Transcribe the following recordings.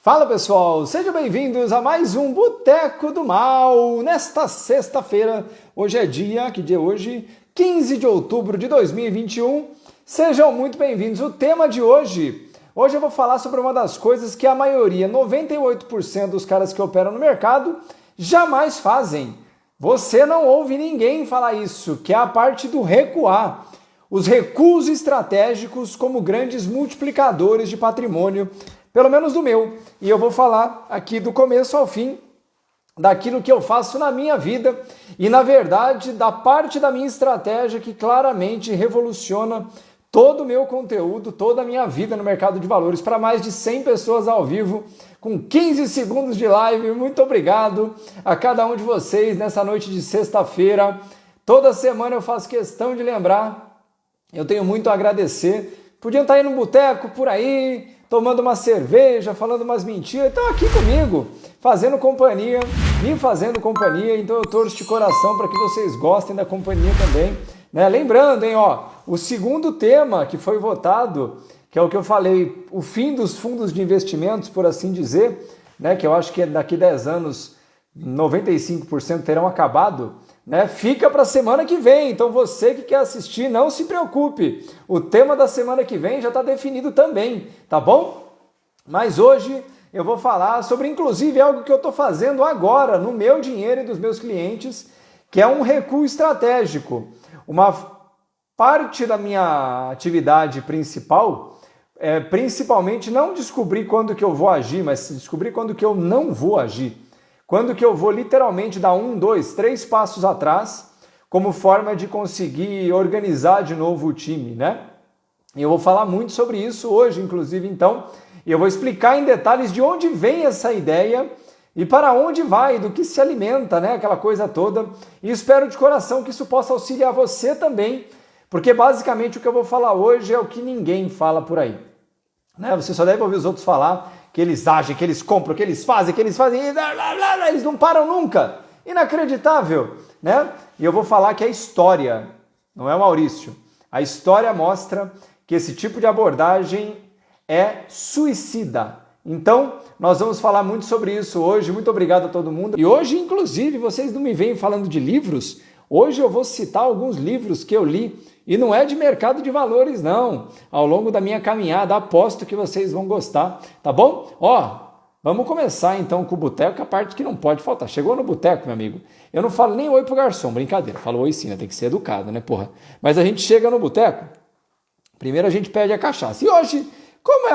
Fala pessoal, sejam bem-vindos a mais um Boteco do Mal, nesta sexta-feira, hoje é que dia é hoje? 15 de outubro de 2021, sejam muito bem-vindos. O tema de hoje eu vou falar sobre uma das coisas que a maioria, 98% dos caras que operam no mercado, jamais fazem. Você não ouve ninguém falar isso, que é a parte do recuar. Os recuos estratégicos como grandes multiplicadores de patrimônio, pelo menos do meu. E eu vou falar aqui do começo ao fim daquilo que eu faço na minha vida e, na verdade, da parte da minha estratégia que claramente revoluciona todo o meu conteúdo, toda a minha vida no mercado de valores, para mais de 100 pessoas ao vivo, com 15 segundos de live. Muito obrigado a cada um de vocês nessa noite de sexta-feira. Toda semana eu faço questão de lembrar, eu tenho muito a agradecer. Podiam estar aí no boteco, por aí, tomando uma cerveja, falando umas mentiras, estão aqui comigo, fazendo companhia, me fazendo companhia, então eu torço de coração para que vocês gostem da companhia também, né? Lembrando, hein, o segundo tema que foi votado, que é o que eu falei, o fim dos fundos de investimentos, por assim dizer, né, que eu acho que daqui 10 anos 95% terão acabado, né? Fica para a semana que vem, então você que quer assistir, não se preocupe, o tema da semana que vem já está definido também, tá bom? Mas hoje eu vou falar sobre, inclusive, algo que eu estou fazendo agora no meu dinheiro e dos meus clientes, que é um recuo estratégico. Uma parte da minha atividade principal é principalmente não descobrir quando que eu vou agir, mas descobrir quando que eu não vou agir. Quando que eu vou literalmente dar 1, 2, 3 passos atrás, como forma de conseguir organizar de novo o time, né? E eu vou falar muito sobre isso hoje, inclusive, então, e eu vou explicar em detalhes de onde vem essa ideia e para onde vai, do que se alimenta, né? Aquela coisa toda. E espero de coração que isso possa auxiliar você também, porque basicamente o que eu vou falar hoje é o que ninguém fala por aí, né? Você só deve ouvir os outros falar que eles agem, que eles compram, que eles fazem, e eles não param nunca. Inacreditável, né? E eu vou falar que a história, não é o Maurício, a história mostra que esse tipo de abordagem é suicida. Então, nós vamos falar muito sobre isso hoje. Muito obrigado a todo mundo. E hoje, inclusive, vocês não me veem falando de livros. Hoje eu vou citar alguns livros que eu li. E não é de mercado de valores, não. Ao longo da minha caminhada, aposto que vocês vão gostar, tá bom? Vamos começar então com o boteco, a parte que não pode faltar. Chegou no boteco, meu amigo, eu não falo nem oi pro garçom, brincadeira. Falo oi sim, né? Tem que ser educado, né, porra? Mas a gente chega no boteco, primeiro a gente pede a cachaça. E hoje, como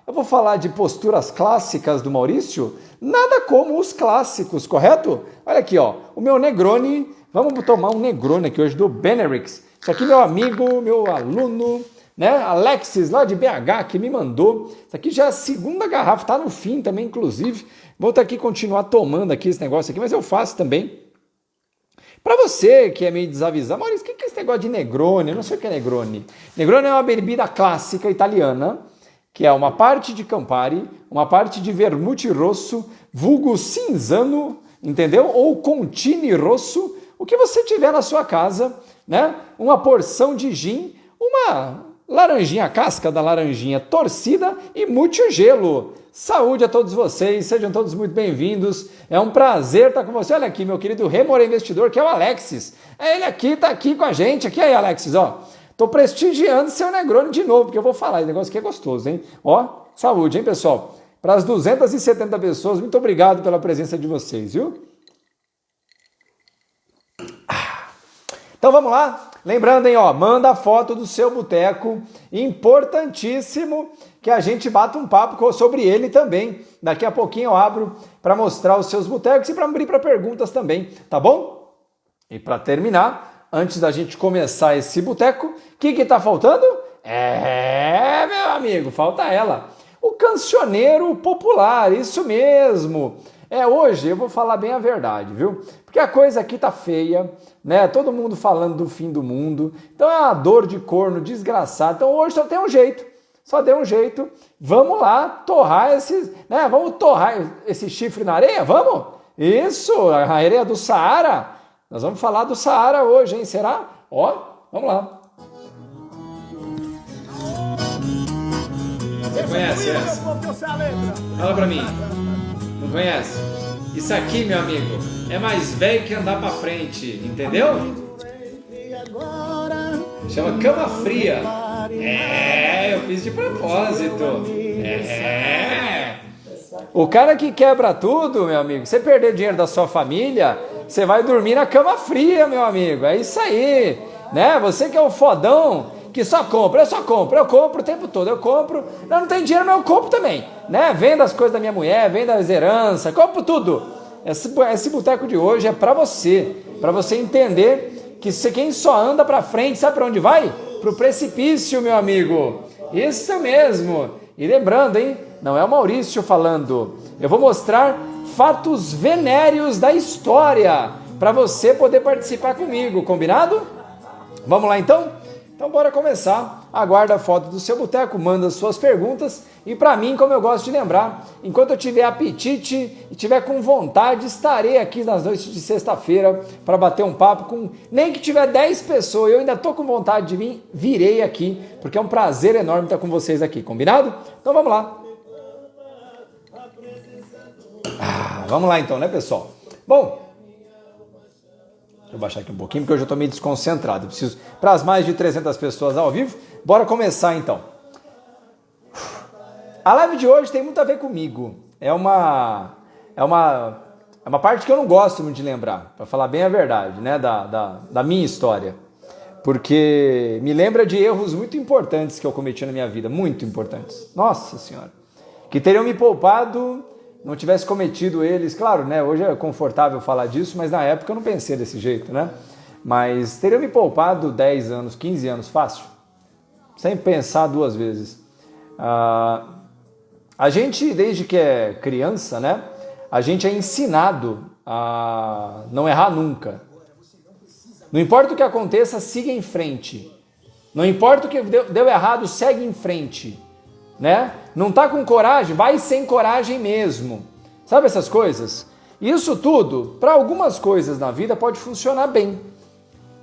eu vou falar de posturas clássicas do Maurício, nada como os clássicos, correto? Olha aqui, o meu Negroni, vamos tomar um Negroni aqui hoje do Benelux. Isso aqui meu amigo, meu aluno, né, Alexis, lá de BH, que me mandou. Isso aqui já é a segunda garrafa, tá no fim também, inclusive. Vou ter que continuar tomando aqui esse negócio aqui, mas eu faço também. Para você que é meio desavisado, Maurício, o que é esse negócio de Negroni? Eu não sei o que é Negroni. Negroni é uma bebida clássica italiana, que é uma parte de Campari, uma parte de Vermute Rosso, vulgo Cinzano, entendeu? Ou Contini Rosso, o que você tiver na sua casa, né? Uma porção de gin, uma laranjinha, a casca da laranjinha torcida e muito gelo. Saúde a todos vocês, sejam todos muito bem-vindos. É um prazer estar com você. Olha aqui, meu querido Remora Investidor, que é o Alexis. Ele aqui, tá aqui com a gente. Aqui aí, Alexis, Tô prestigiando seu Negroni de novo, porque eu vou falar, esse negócio aqui é gostoso, hein? Saúde, hein, pessoal? Para as 270 pessoas, muito obrigado pela presença de vocês, viu? Então vamos lá? Lembrando, hein, manda a foto do seu boteco, importantíssimo que a gente bata um papo sobre ele também. Daqui a pouquinho eu abro para mostrar os seus botecos e para abrir para perguntas também, tá bom? E para terminar, antes da gente começar esse boteco, o que tá faltando? Meu amigo, falta ela. O cancioneiro popular, isso mesmo. Hoje eu vou falar bem a verdade, viu? Porque a coisa aqui tá feia, né? Todo mundo falando do fim do mundo. Então é uma dor de corno desgraçada. Então hoje só deu um jeito. Vamos lá torrar esses, né? Vamos torrar esse chifre na areia? Vamos? Isso, a areia do Saara. Nós vamos falar do Saara hoje, hein? Será? Vamos lá. Conhece essa? Fala pra mim. Não conhece? Isso aqui, meu amigo, é mais velho que andar pra frente, entendeu? Chama cama fria. Eu fiz de propósito. O cara que quebra tudo, meu amigo, você perder dinheiro da sua família, você vai dormir na cama fria, meu amigo. É isso aí, né? Você que é o fodão, que só compra, eu compro o tempo todo, eu compro. Não tem dinheiro, mas eu compro também, né? Vendo as coisas da minha mulher, vendo as heranças, compro tudo. Esse boteco de hoje é para você entender que quem só anda para frente, sabe para onde vai? Pro precipício, meu amigo. Isso mesmo. E lembrando, hein? Não é o Maurício falando. Eu vou mostrar fatos venéreos da história para você poder participar comigo, combinado? Vamos lá então? Então bora começar. Aguarda a foto do seu boteco, manda suas perguntas e para mim, como eu gosto de lembrar, enquanto eu tiver apetite e tiver com vontade, estarei aqui nas noites de sexta-feira para bater um papo com, nem que tiver 10 pessoas, eu ainda tô com vontade de vir, virei aqui, porque é um prazer enorme estar com vocês aqui, combinado? Então vamos lá. Vamos lá então, né, pessoal? Bom, deixa eu baixar aqui um pouquinho, porque hoje eu estou meio desconcentrado. Eu preciso, para as mais de 300 pessoas ao vivo, bora começar então. A live de hoje tem muito a ver comigo. É uma parte que eu não gosto muito de lembrar, para falar bem a verdade, né, da minha história. Porque me lembra de erros muito importantes que eu cometi na minha vida, muito importantes. Nossa Senhora. Que teriam me poupado, não tivesse cometido eles. Claro, né, hoje é confortável falar disso, mas na época eu não pensei desse jeito, né? Mas teriam me poupado 10 anos, 15 anos fácil, sem pensar duas vezes. A gente, desde que é criança, né, a gente é ensinado a não errar nunca. Não importa o que aconteça, siga em frente. Não importa o que deu errado, segue em frente. Né? Não tá com coragem, vai sem coragem mesmo. Sabe essas coisas? Isso tudo, para algumas coisas na vida pode funcionar bem.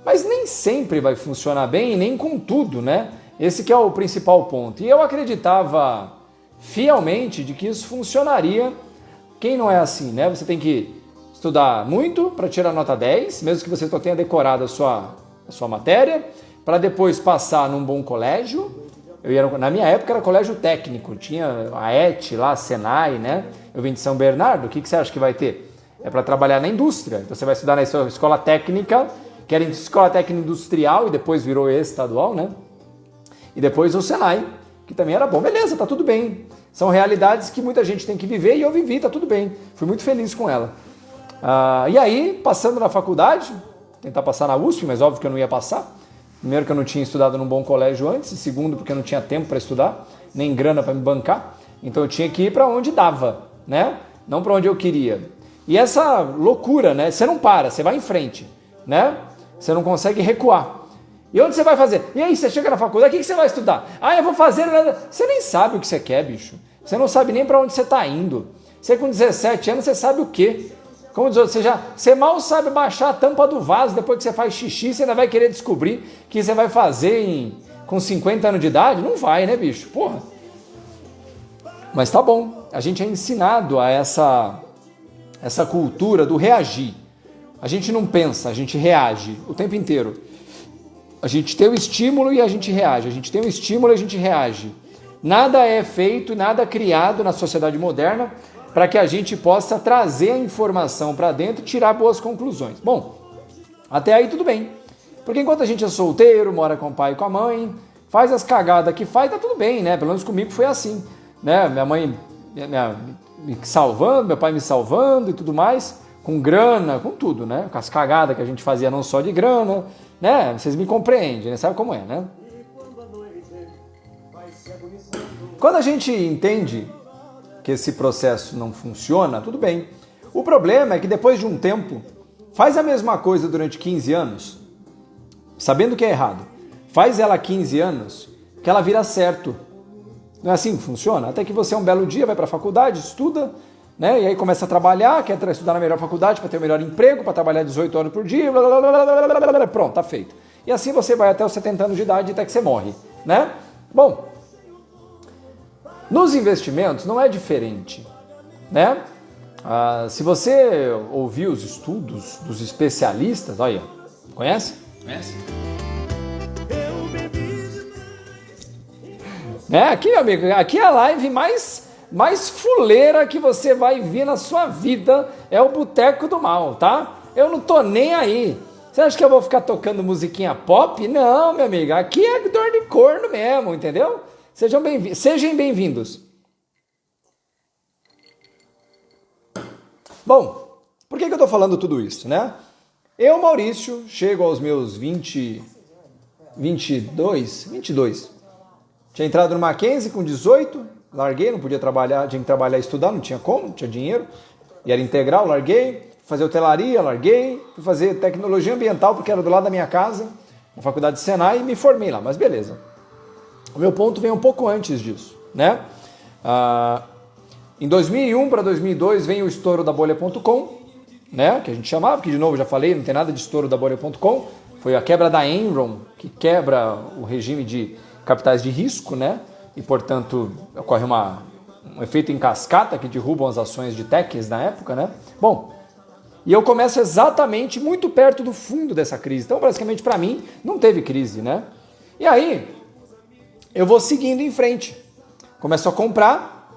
Mas nem sempre vai funcionar bem, nem com tudo, né? Esse que é o principal ponto. E eu acreditava fielmente de que isso funcionaria. Quem não é assim, né? Você tem que estudar muito para tirar nota 10, mesmo que você só tenha decorado a sua matéria, para depois passar num bom colégio. Na minha época era colégio técnico, tinha a ET lá, a Senai, né? Eu vim de São Bernardo, o que você acha que vai ter? É para trabalhar na indústria. Então você vai estudar na escola técnica, que era escola técnica industrial e depois virou estadual, né? E depois o Senai, que também era bom. Beleza, tá tudo bem. São realidades que muita gente tem que viver e eu vivi, tá tudo bem. Fui muito feliz com ela. E aí, passando na faculdade, tentar passar na USP, mas óbvio que eu não ia passar. Primeiro que eu não tinha estudado num bom colégio antes, e segundo porque eu não tinha tempo para estudar, nem grana para me bancar, então eu tinha que ir para onde dava, né? Não para onde eu queria. E essa loucura, né? Você não para, você vai em frente, né? Você não consegue recuar. E onde você vai fazer? E aí, você chega na faculdade, o que você vai estudar? Eu vou fazer... Você nem sabe o que você quer, bicho. Você não sabe nem para onde você está indo. Você com 17 anos, você sabe o quê? Como diz outro, você mal sabe baixar a tampa do vaso depois que você faz xixi, você ainda vai querer descobrir o que você vai fazer com 50 anos de idade? Não vai, né, bicho? Porra. Mas tá bom, a gente é ensinado a essa cultura do reagir. A gente não pensa, a gente reage o tempo inteiro. A gente tem o estímulo e a gente reage, a gente tem o estímulo e a gente reage. Nada é feito, nada criado na sociedade moderna para que a gente possa trazer a informação para dentro e tirar boas conclusões. Bom, até aí tudo bem. Porque enquanto a gente é solteiro, mora com o pai e com a mãe, faz as cagadas que faz, tá tudo bem, né? Pelo menos comigo foi assim, né? Minha mãe me salvando, meu pai me salvando e tudo mais, com grana, com tudo, né? Com as cagadas que a gente fazia não só de grana, né? Vocês me compreendem, né? Sabe como é, né? Quando a gente entende que esse processo não funciona, tudo bem. O problema é que depois de um tempo, faz a mesma coisa durante 15 anos, sabendo que é errado. Faz ela 15 anos, que ela vira certo. Não é assim que funciona? Até que você um belo dia vai para a faculdade, estuda, né? E aí começa a trabalhar, quer estudar na melhor faculdade para ter o melhor emprego, para trabalhar 18 horas por dia, blá, blá, blá, blá, blá, blá, pronto, tá feito. E assim você vai até os 70 anos de idade até que você morre, né? Bom, Nos investimentos não é diferente, né? Se você ouvir os estudos dos especialistas, olha, conhece? Conhece? Aqui, meu amigo, aqui é a live mais fuleira que você vai ver na sua vida, é o Boteco do Mal, tá? Eu não tô nem aí. Você acha que eu vou ficar tocando musiquinha pop? Não, meu amigo, aqui é dor de corno mesmo, entendeu? Sejam bem-vindos. Bom, por que eu tô falando tudo isso, né? Eu, Maurício, chego aos meus 22. Tinha entrado no Mackenzie com 18, larguei, não podia trabalhar, tinha que trabalhar e estudar, não tinha como, não tinha dinheiro. E era integral, larguei. Fui fazer hotelaria, larguei. Fui fazer tecnologia ambiental, porque era do lado da minha casa, na faculdade de Senai, e me formei lá, mas beleza. O meu ponto vem um pouco antes disso, né? Em 2001 para 2002 vem o estouro da bolha.com, né? Que a gente chamava, que de novo já falei, não tem nada de estouro da bolha.com. Foi a quebra da Enron, que quebra o regime de capitais de risco, né? E, portanto, ocorre um efeito em cascata que derrubam as ações de techs na época, né? Bom, e eu começo exatamente muito perto do fundo dessa crise. Então, basicamente, para mim, não teve crise, né? E aí, eu vou seguindo em frente. Começo a comprar.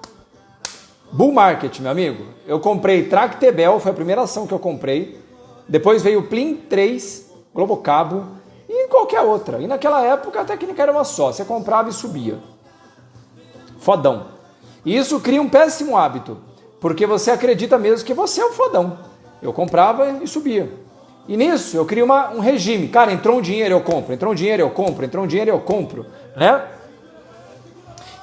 Bull market, meu amigo. Eu comprei Tractebel, foi a primeira ação que eu comprei. Depois veio o Plim 3, Globocabo e qualquer outra. E naquela época a técnica era uma só, você comprava e subia. Fodão. E isso cria um péssimo hábito, porque você acredita mesmo que você é um fodão. Eu comprava e subia. E nisso eu crio um regime. Cara, entrou um dinheiro, eu compro. Entrou um dinheiro, eu compro. Entrou um dinheiro, eu compro. Né?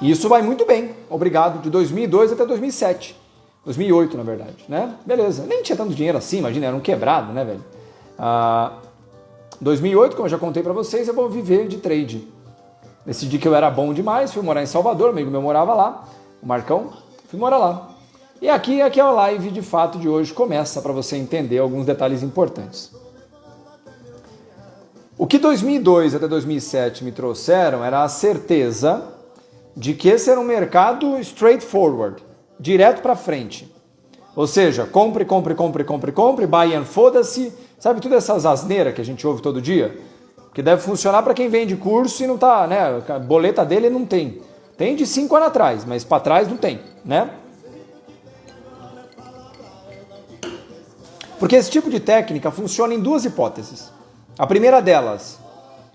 E isso vai muito bem. Obrigado. De 2002 até 2007. 2008, na verdade. Né? Beleza. Nem tinha tanto dinheiro assim, imagina, era um quebrado, né, velho? 2008, como eu já contei pra vocês, eu vou viver de trade. Decidi que eu era bom demais, fui morar em Salvador, amigo meu morava lá, o Marcão, fui morar lá. E aqui é a live de fato de hoje começa para você entender alguns detalhes importantes. O que 2002 até 2007 me trouxeram era a certeza de que esse era um mercado straightforward, direto para frente. Ou seja, compre, buy and foda-se. Sabe todas essas asneiras que a gente ouve todo dia? Que deve funcionar para quem vende curso e não tá, né? A boleta dele não tem. Tem de 5 anos atrás, mas para trás não tem, né? Porque esse tipo de técnica funciona em duas hipóteses. A primeira delas,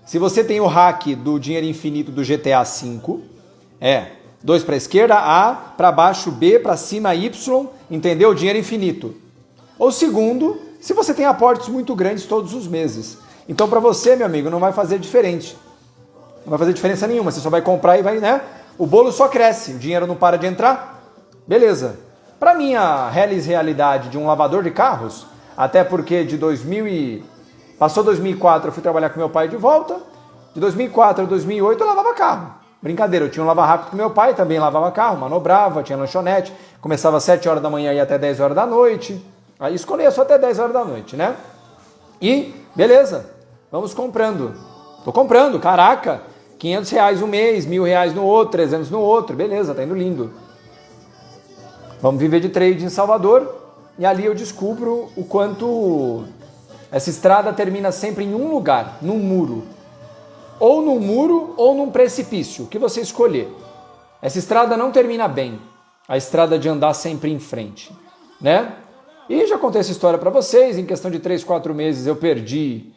se você tem o hack do dinheiro infinito do GTA V, 2 para a esquerda, A, para baixo, B, para cima, Y, entendeu? Dinheiro infinito. Ou segundo, se você tem aportes muito grandes todos os meses. Então, para você, meu amigo, não vai fazer diferente. Não vai fazer diferença nenhuma. Você só vai comprar e vai, né? O bolo só cresce, o dinheiro não para de entrar. Beleza. Para mim, a realidade de um lavador de carros, até porque passou 2004, eu fui trabalhar com meu pai de volta. De 2004 a 2008, eu lavava carro. Brincadeira, eu tinha um lava rápido com meu pai, também lavava carro, manobrava, tinha lanchonete. Começava às 7 horas da manhã e ia até 10 horas da noite. Aí escolhia só até 10 horas da noite, né? E, beleza, vamos comprando. Tô comprando, caraca, R$500 um mês, R$1.000 no outro, 300 no outro, beleza, tá indo lindo. Vamos viver de trade em Salvador e ali eu descubro o quanto essa estrada termina sempre em um lugar, num muro. Ou num muro ou num precipício, o que você escolher. Essa estrada não termina bem, a estrada de andar sempre em frente, né? E já contei essa história para vocês, em questão de 3, 4 meses eu perdi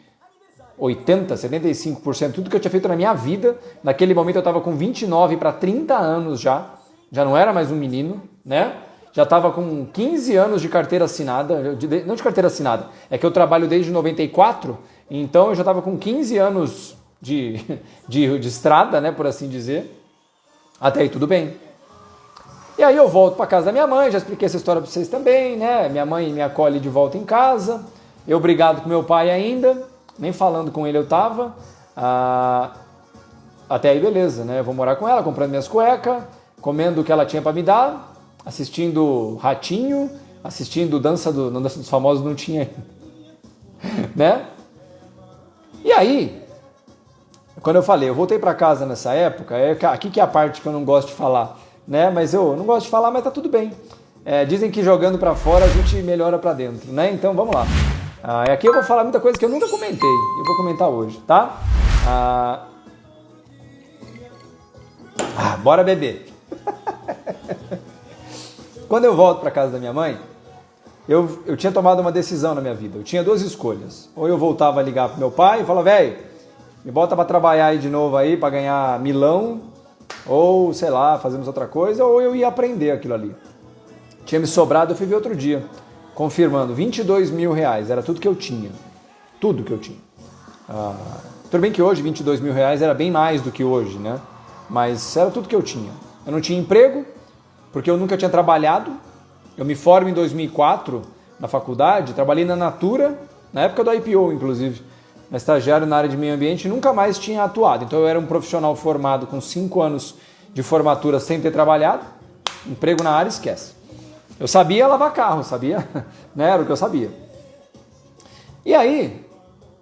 80, 75% tudo que eu tinha feito na minha vida. Naquele momento eu estava com 29 para 30 anos já não era mais um menino, né? Já estava com 15 anos de carteira assinada, não de carteira assinada, é que eu trabalho desde 94, então eu já estava com 15 anos de estrada, né, por assim dizer. Até aí tudo bem. E aí eu volto para casa da minha mãe, já expliquei essa história para vocês também, né? Minha mãe me acolhe de volta em casa, eu brigado com meu pai ainda, nem falando com ele eu tava. Até aí beleza, né? Eu vou morar com ela, comprando minhas cuecas, comendo o que ela tinha para me dar, assistindo Ratinho, assistindo Dança dos Famosos, não tinha ainda, né? E aí, quando eu falei, eu voltei para casa nessa época, aqui que é a parte que eu não gosto de falar, né? Mas eu não gosto de falar, mas tá tudo bem. Dizem que jogando para fora a gente melhora para dentro, né? Então vamos lá. Aqui eu vou falar muita coisa que eu nunca comentei. Eu vou comentar hoje, tá? Bora beber. Quando eu volto para casa da minha mãe, eu tinha tomado uma decisão na minha vida. Eu tinha duas escolhas. Ou eu voltava a ligar pro meu pai e falava, velho, me bota para trabalhar aí de novo aí para ganhar milão, ou sei lá, fazemos outra coisa, ou eu ia aprender aquilo ali. Tinha me sobrado, eu fui ver outro dia, confirmando, 22 mil reais, era tudo que eu tinha. Tudo que eu tinha. Tudo bem que hoje 22 mil reais era bem mais do que hoje, né? Mas era tudo que eu tinha. Eu não tinha emprego, porque eu nunca tinha trabalhado. Eu me formo em 2004 na faculdade, trabalhei na Natura, na época do IPO, inclusive, na estagiário na área de meio ambiente, e nunca mais tinha atuado. Então eu era um profissional formado com 5 anos de formatura sem ter trabalhado, emprego na área, esquece. Eu sabia lavar carro, sabia? Né? Era o que eu sabia. E aí,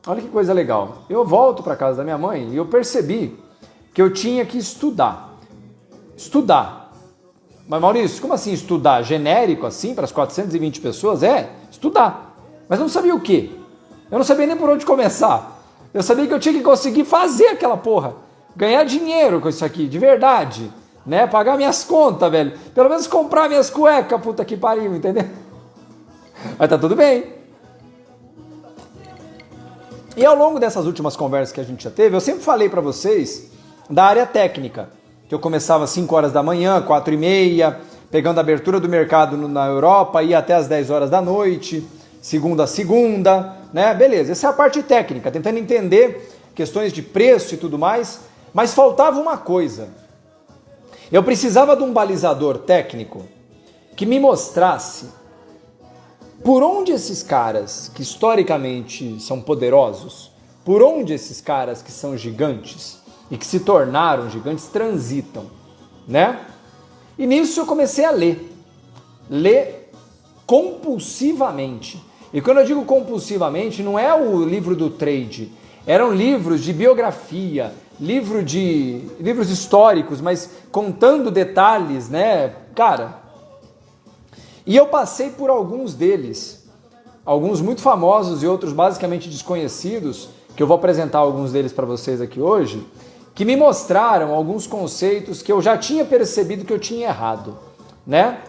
olha que coisa legal. Eu volto para casa da minha mãe e eu percebi que eu tinha que estudar. Estudar. Mas Maurício, como assim estudar? Genérico assim para as 420 pessoas? Estudar. Mas eu não sabia o quê? Eu não sabia nem por onde começar. Eu sabia que eu tinha que conseguir fazer aquela porra. Ganhar dinheiro com isso aqui, de verdade. Né? Pagar minhas contas, velho. Pelo menos comprar minhas cuecas, puta que pariu, entendeu? Mas tá tudo bem. E ao longo dessas últimas conversas que a gente já teve, eu sempre falei pra vocês da área técnica. Que eu começava às 5 horas da manhã, 4h30, pegando a abertura do mercado na Europa, ia até às 10 horas da noite, segunda a segunda, né? Beleza, essa é a parte técnica, tentando entender questões de preço e tudo mais, mas faltava uma coisa. Eu precisava de um balizador técnico que me mostrasse por onde esses caras que historicamente são poderosos, por onde esses caras que são gigantes e que se tornaram gigantes transitam, né? E nisso eu comecei a ler compulsivamente. E quando eu digo compulsivamente, não é o livro do trade, eram livros de biografia, livros históricos, mas contando detalhes, né, cara? E eu passei por alguns deles, alguns muito famosos e outros basicamente desconhecidos, que eu vou apresentar alguns deles para vocês aqui hoje, que me mostraram alguns conceitos que eu já tinha percebido que eu tinha errado, né?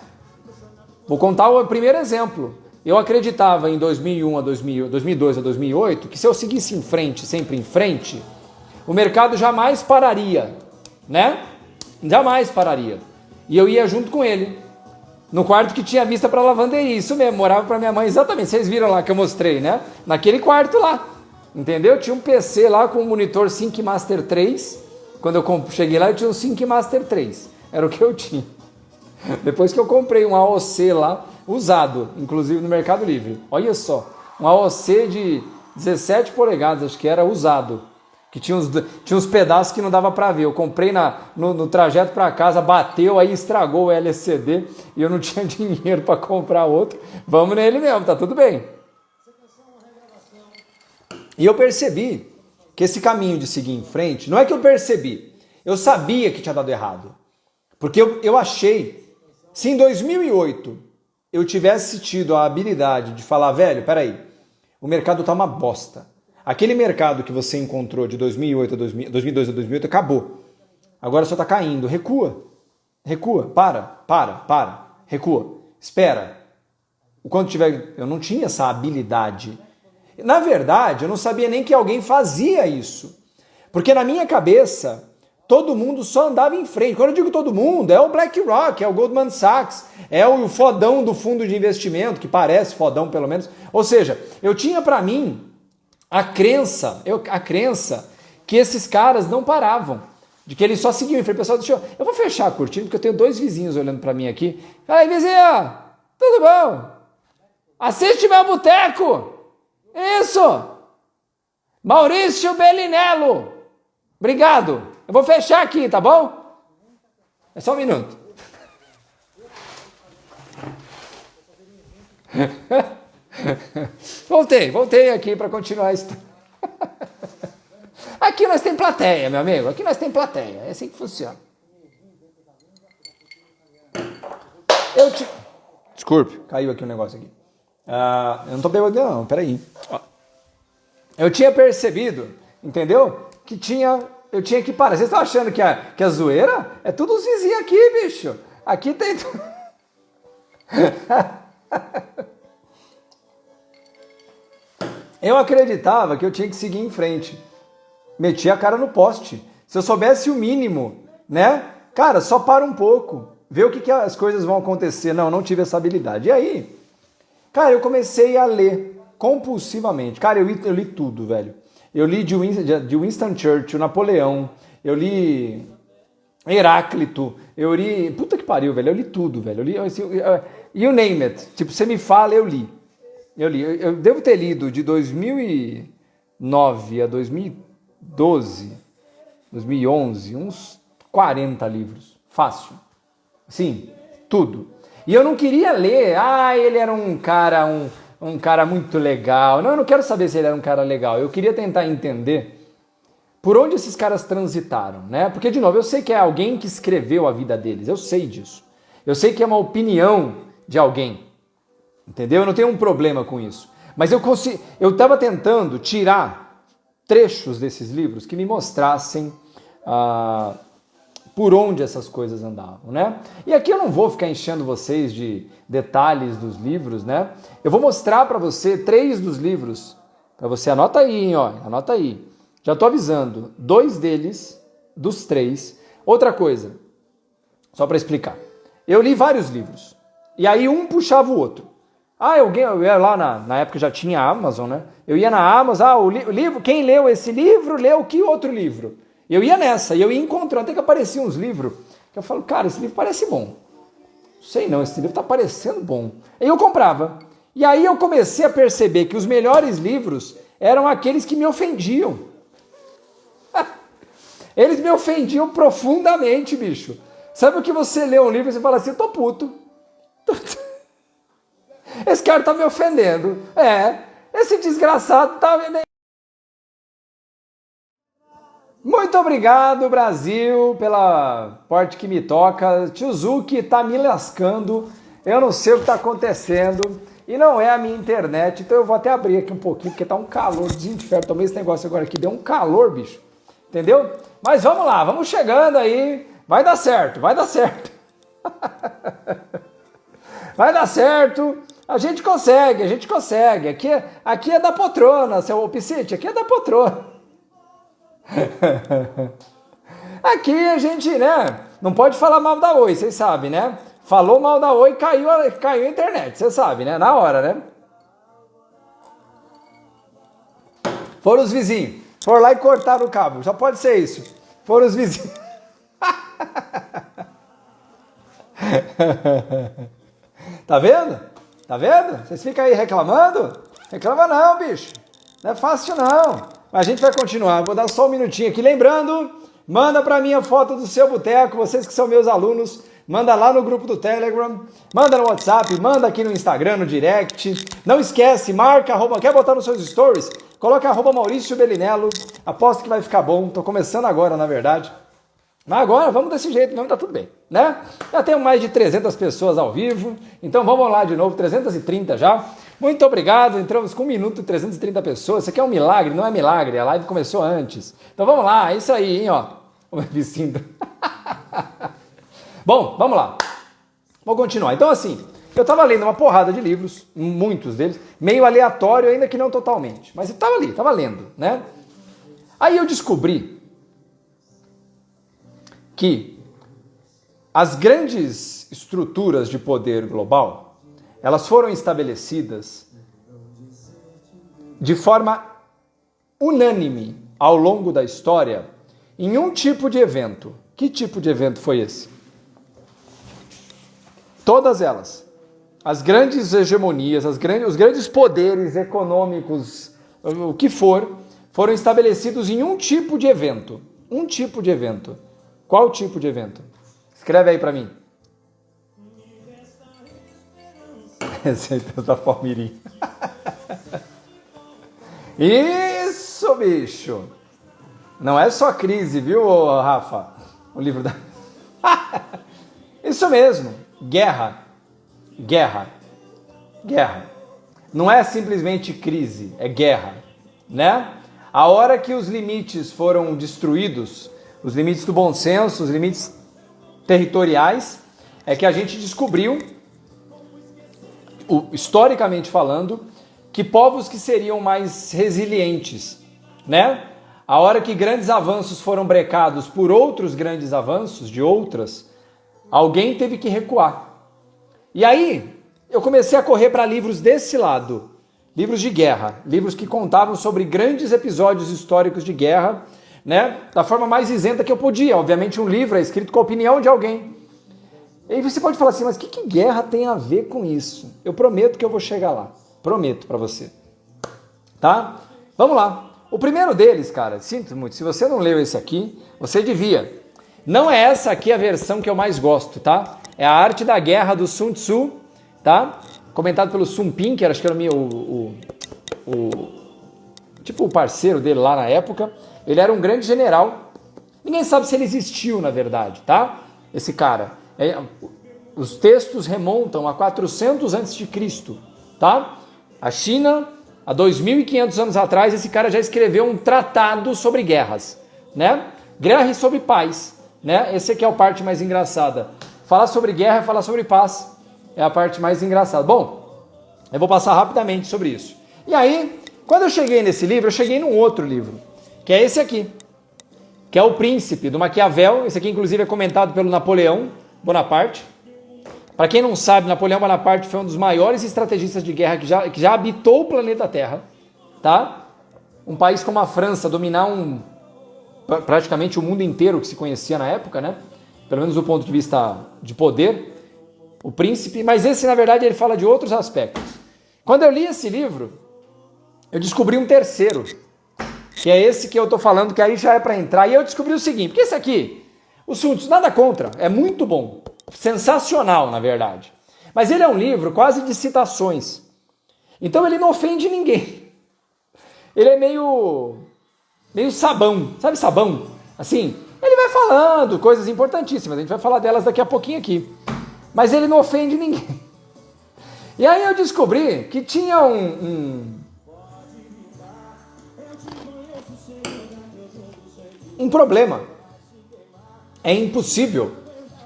Vou contar o primeiro exemplo. Eu acreditava em 2002 a 2008 que se eu seguisse em frente, sempre em frente, o mercado jamais pararia, né? Jamais pararia. E eu ia junto com ele, no quarto que tinha vista para a lavanderia, isso mesmo, morava para minha mãe, exatamente, vocês viram lá que eu mostrei, né? Naquele quarto lá, entendeu? Tinha um PC lá com um monitor Sync Master 3, quando eu cheguei lá eu tinha um Sync Master 3, era o que eu tinha. Depois que eu comprei um AOC lá, usado, inclusive no Mercado Livre, olha só, um AOC de 17 polegadas, acho que era usado, que tinha uns pedaços que não dava para ver. Eu comprei no trajeto para casa, bateu, aí estragou o LCD e eu não tinha dinheiro para comprar outro. Vamos nele mesmo, tá tudo bem. E eu percebi que esse caminho de seguir em frente, não é que eu percebi, eu sabia que tinha dado errado. Porque eu achei, se em 2008 eu tivesse tido a habilidade de falar, velho, peraí, o mercado tá uma bosta. Aquele mercado que você encontrou de 2002 a 2008 acabou. Agora só está caindo. Recua. Para. Recua. Espera. O quanto tiver... Eu não tinha essa habilidade. Na verdade, eu não sabia nem que alguém fazia isso. Porque na minha cabeça, todo mundo só andava em frente. Quando eu digo todo mundo, é o BlackRock, é o Goldman Sachs, é o fodão do fundo de investimento, que parece fodão pelo menos. Ou seja, eu tinha para mim... A crença que esses caras não paravam, de que eles só seguiam em frente. Pessoal, eu vou fechar a cortina, porque eu tenho 2 vizinhos olhando para mim aqui. Aí, vizinho, tudo bom? Assiste meu boteco! Isso! Maurício Bellinello! Obrigado! Eu vou fechar aqui, tá bom? É só um minuto. Voltei aqui para continuar a história. Aqui nós tem plateia, meu amigo. Aqui nós tem plateia. É assim que funciona. Desculpe, caiu aqui um negócio aqui. Eu não tô bêbado não, peraí. Eu tinha percebido, entendeu? Eu tinha que parar. Vocês estão achando que a zoeira? É tudo os vizinhos aqui, bicho. Aqui tem... Eu acreditava que eu tinha que seguir em frente. Meti a cara no poste. Se eu soubesse o mínimo, né? Cara, só para um pouco. Vê o que as coisas vão acontecer. Não, eu não tive essa habilidade. E aí, cara, eu comecei a ler compulsivamente. Cara, eu li tudo, velho. Eu li de Winston Churchill, Napoleão. Eu li Heráclito. Eu li... Puta que pariu, velho. Eu li tudo, velho. Eu li... You name it. Tipo, você me fala, eu li. Eu devo ter lido de 2009 a 2012, 2011, uns 40 livros. Fácil. Sim, tudo. E eu não queria ler, ele era um cara muito legal. Não, eu não quero saber se ele era um cara legal. Eu queria tentar entender por onde esses caras transitaram, né? Porque, de novo, eu sei que é alguém que escreveu a vida deles. Eu sei disso. Eu sei que é uma opinião de alguém. Entendeu? Eu não tenho um problema com isso. Mas eu estava tentando tirar trechos desses livros que me mostrassem por onde essas coisas andavam, né? E aqui eu não vou ficar enchendo vocês de detalhes dos livros, né? Eu vou mostrar para você 3 dos livros. Para você, anota aí, hein, ó, anota aí. Já estou avisando, 2 deles, dos 3. Outra coisa, só para explicar. Eu li vários livros. E aí um puxava o outro. Eu ia lá na época já tinha a Amazon, né? Eu ia na Amazon, o livro, quem leu esse livro, leu que outro livro? Eu ia nessa, e eu ia encontrando, até que apareciam uns livros, que eu falo, cara, esse livro parece bom. Sei não, esse livro tá parecendo bom. Aí eu comprava. E aí eu comecei a perceber que os melhores livros eram aqueles que me ofendiam. Eles me ofendiam profundamente, bicho. Sabe o que você lê um livro e você fala assim, eu tô puto. Esse cara tá me ofendendo. Esse desgraçado tá... Muito obrigado, Brasil, pela parte que me toca. Tiozuki tá me lascando. Eu não sei o que tá acontecendo. E não é a minha internet. Então eu vou até abrir aqui um pouquinho, porque tá um calor de inferno. Tomei esse negócio agora aqui. Deu um calor, bicho. Entendeu? Mas vamos lá, vamos chegando aí. Vai dar certo, vai dar certo. Vai dar certo. A gente consegue, a gente consegue. Aqui é da poltrona, seu Piscite, aqui é da poltrona. Aqui a gente, né, não pode falar mal da Oi, vocês sabem, né? Falou mal da Oi, caiu a internet, vocês sabem, né? Na hora, né? Foram os vizinhos. Foram lá e cortaram o cabo. Já pode ser isso. Foram os vizinhos. Tá vendo? Tá vendo? Vocês ficam aí reclamando? Reclama não, bicho. Não é fácil não. Mas a gente vai continuar. Vou dar só um minutinho aqui. Lembrando, manda pra mim a foto do seu boteco. Vocês que são meus alunos, manda lá no grupo do Telegram. Manda no WhatsApp. Manda aqui no Instagram, no direct. Não esquece, marca, quer botar nos seus stories? Coloca @Maurício Bellinello. Aposto que vai ficar bom. Tô começando agora, na verdade. Mas agora vamos desse jeito mesmo, tá tudo bem, né? Já tenho mais de 300 pessoas ao vivo, então vamos lá de novo, 330 já. Muito obrigado, entramos com 1 minuto e 330 pessoas. Isso aqui é um milagre, não é milagre, a live começou antes. Então vamos lá, é isso aí, hein, ó. Me sinto. Bom, vamos lá. Vou continuar. Então assim, eu tava lendo uma porrada de livros, muitos deles, meio aleatório, ainda que não totalmente. Mas eu tava ali, tava lendo, né? Aí eu descobri que as grandes estruturas de poder global, elas foram estabelecidas de forma unânime ao longo da história em um tipo de evento. Que tipo de evento foi esse? Todas elas. As grandes hegemonias, os grandes poderes econômicos, o que for, foram estabelecidos em um tipo de evento. Um tipo de evento. Qual tipo de evento? Escreve aí pra mim. Receitas da Palmirim. Isso, bicho! Não é só crise, viu, Rafa? O livro da... Isso mesmo, guerra. guerra. Guerra. Não é simplesmente crise, é guerra, né? A hora que os limites foram destruídos, os limites do bom senso, os limites territoriais, é que a gente descobriu, historicamente falando, que povos que seriam mais resilientes, né? A hora que grandes avanços foram brecados por outros grandes avanços de outras, alguém teve que recuar. E aí, eu comecei a correr para livros desse lado, livros de guerra, livros que contavam sobre grandes episódios históricos de guerra, né? Da forma mais isenta que eu podia. Obviamente um livro é escrito com a opinião de alguém. E aí você pode falar assim, mas o que guerra tem a ver com isso? Eu prometo que eu vou chegar lá. Prometo para você. Tá? Vamos lá. O primeiro deles, cara, sinto muito, se você não leu esse aqui, você devia. Não é essa aqui a versão que eu mais gosto, tá? É a Arte da Guerra do Sun Tzu, tá? Comentado pelo Sun Ping, que acho que era tipo o parceiro dele lá na época. Ele era um grande general. Ninguém sabe se ele existiu, na verdade, tá? Esse cara. Os textos remontam a 400 a.C., tá? A China, há 2.500 anos atrás, esse cara já escreveu um tratado sobre guerras, né? Guerra e sobre paz, né? Esse aqui é a parte mais engraçada. Falar sobre guerra é falar sobre paz. É a parte mais engraçada. Bom, eu vou passar rapidamente sobre isso. E aí, quando eu cheguei nesse livro, eu cheguei num outro livro, que é esse aqui, que é O Príncipe, do Maquiavel. Esse aqui, inclusive, é comentado pelo Napoleão Bonaparte. Para quem não sabe, Napoleão Bonaparte foi um dos maiores estrategistas de guerra que já habitou o planeta Terra, tá? Um país como a França dominar praticamente o mundo inteiro que se conhecia na época, né? Pelo menos do ponto de vista de poder. O Príncipe, mas esse, na verdade, ele fala de outros aspectos. Quando eu li esse livro, eu descobri um terceiro, que é esse que eu tô falando, que aí já é para entrar, e eu descobri o seguinte, porque esse aqui, o Sun Tzu, nada contra, é muito bom, sensacional, na verdade. Mas ele é um livro quase de citações, então ele não ofende ninguém. Ele é meio sabão, sabe sabão? Assim, ele vai falando coisas importantíssimas, a gente vai falar delas daqui a pouquinho aqui. Mas ele não ofende ninguém. E aí eu descobri que tinha um problema. É impossível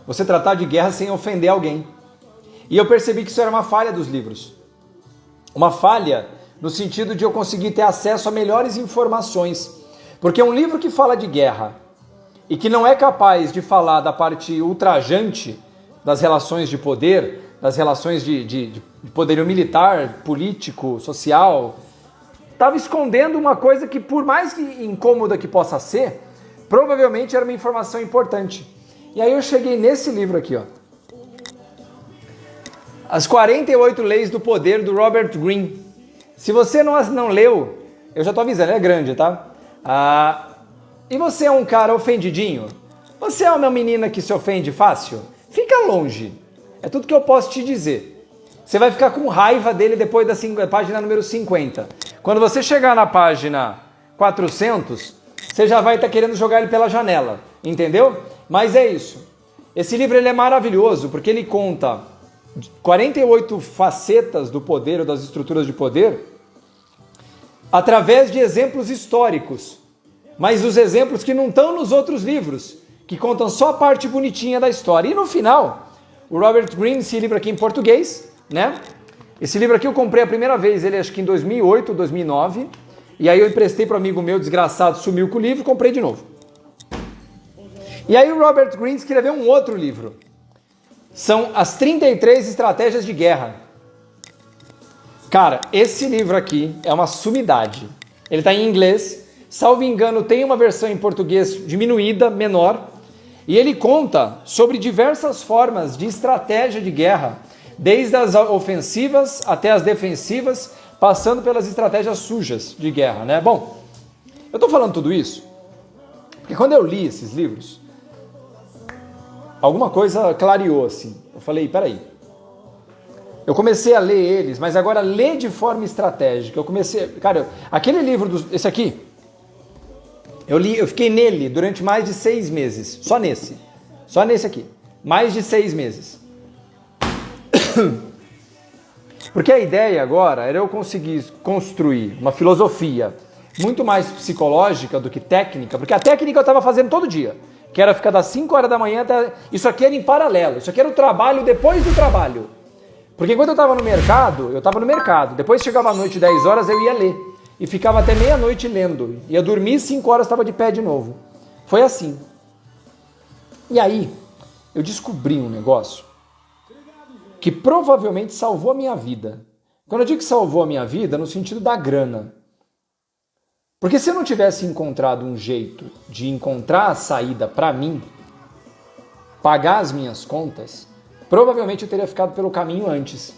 você tratar de guerra sem ofender alguém. E eu percebi que isso era uma falha dos livros. Uma falha no sentido de eu conseguir ter acesso a melhores informações. Porque um livro que fala de guerra e que não é capaz de falar da parte ultrajante das relações de poder, das relações de poderio militar, político, social, estava escondendo uma coisa que, por mais que incômoda que possa ser, provavelmente era uma informação importante. E aí eu cheguei nesse livro aqui, ó. As 48 Leis do Poder, do Robert Greene. Se você não leu, eu já estou avisando, é grande, tá? E você é um cara ofendidinho? Você é uma menina que se ofende fácil? Fica longe. É tudo que eu posso te dizer. Você vai ficar com raiva dele depois da página número 50. Quando você chegar na página 400, você já vai estar querendo jogar ele pela janela. Entendeu? Mas é isso. Esse livro ele é maravilhoso porque ele conta 48 facetas do poder ou das estruturas de poder através de exemplos históricos. Mas os exemplos que não estão nos outros livros, que contam só a parte bonitinha da história. E no final, o Robert Greene, esse livro aqui em português, né? Esse livro aqui eu comprei a primeira vez, ele acho que em 2008, 2009, e aí eu emprestei para um amigo meu, desgraçado, sumiu com o livro e comprei de novo. E aí o Robert Greene escreveu um outro livro. São as 33 estratégias de guerra. Cara, esse livro aqui é uma sumidade. Ele está em inglês, salvo engano, tem uma versão em português diminuída, menor, e ele conta sobre diversas formas de estratégia de guerra, desde as ofensivas até as defensivas, passando pelas estratégias sujas de guerra, né? Bom, eu tô falando tudo isso porque quando eu li esses livros, alguma coisa clareou assim. Eu falei, peraí, eu comecei a ler eles, mas agora ler de forma estratégica. Eu comecei, cara, aquele livro, esse aqui, eu fiquei nele durante mais de 6 meses, só nesse aqui, mais de 6 meses. Porque a ideia agora era eu conseguir construir uma filosofia muito mais psicológica do que técnica, porque a técnica eu estava fazendo todo dia, que era ficar das 5 horas da manhã até... Isso aqui era em paralelo, isso aqui era o trabalho depois do trabalho. Porque enquanto eu estava no mercado, depois chegava a noite, 10 horas, eu ia ler. E ficava até meia-noite lendo. Ia dormir, 5 horas, estava de pé de novo. Foi assim. E aí, eu descobri um negócio que provavelmente salvou a minha vida. Quando eu digo que salvou a minha vida, no sentido da grana. Porque se eu não tivesse encontrado um jeito de encontrar a saída para mim, pagar as minhas contas, provavelmente eu teria ficado pelo caminho antes.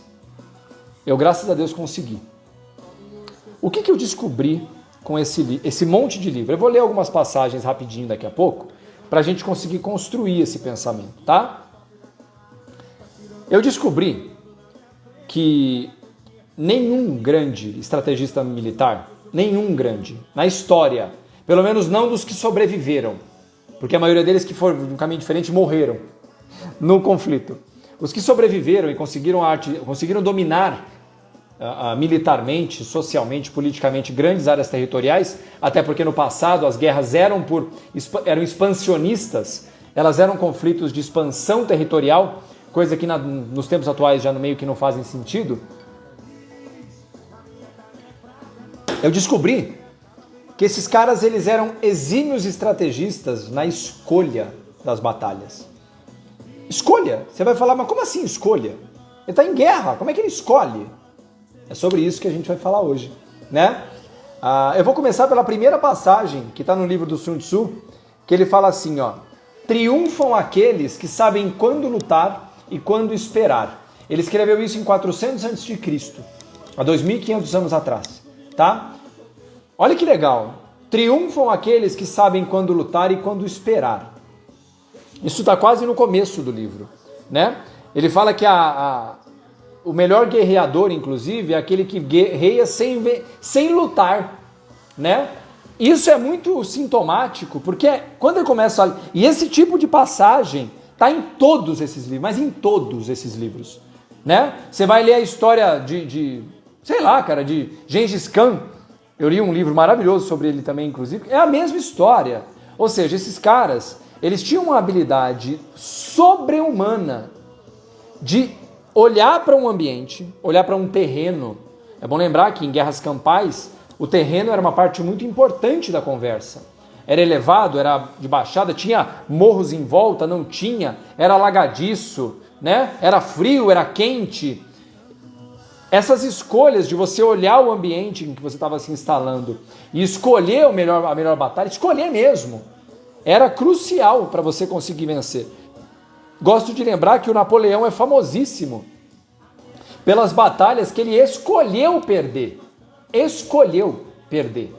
Eu, graças a Deus, consegui. O que eu descobri com esse monte de livro? Eu vou ler algumas passagens rapidinho daqui a pouco, para a gente conseguir construir esse pensamento, tá? Eu descobri que nenhum grande estrategista militar, nenhum grande, na história, pelo menos não dos que sobreviveram, porque a maioria deles que foram de um caminho diferente morreram no conflito. Os que sobreviveram e conseguiram dominar militarmente, socialmente, politicamente grandes áreas territoriais, até porque no passado as guerras eram expansionistas, elas eram conflitos de expansão territorial, coisa que nos tempos atuais já no meio que não fazem sentido. Eu descobri que esses caras eles eram exímios estrategistas na escolha das batalhas. Escolha? Você vai falar, mas como assim escolha? Ele está em guerra, como é que ele escolhe? É sobre isso que a gente vai falar hoje, né? Eu vou começar pela primeira passagem que está no livro do Sun Tzu, que ele fala assim, ó: triunfam aqueles que sabem quando lutar e quando esperar. Ele escreveu isso em 400 a.C., há 2.500 anos atrás, tá? Olha que legal. Triunfam aqueles que sabem quando lutar e quando esperar. Isso está quase no começo do livro, né? Ele fala que o melhor guerreador, inclusive, é aquele que guerreia sem lutar, né? Isso é muito sintomático, porque quando ele começa a... E esse tipo de passagem está em todos esses livros, mas em todos esses livros, né? Você vai ler a história sei lá, cara, de Gengis Khan. Eu li um livro maravilhoso sobre ele também, inclusive. É a mesma história. Ou seja, esses caras, eles tinham uma habilidade sobre-humana de olhar para um ambiente, olhar para um terreno. É bom lembrar que em guerras campais, o terreno era uma parte muito importante da conversa. Era elevado, era de baixada, tinha morros em volta, não tinha, era alagadiço, né? Era frio, era quente. Essas escolhas de você olhar o ambiente em que você estava se instalando e escolher a melhor batalha, escolher mesmo, era crucial para você conseguir vencer. Gosto de lembrar que o Napoleão é famosíssimo pelas batalhas que ele escolheu perder. Escolheu perder.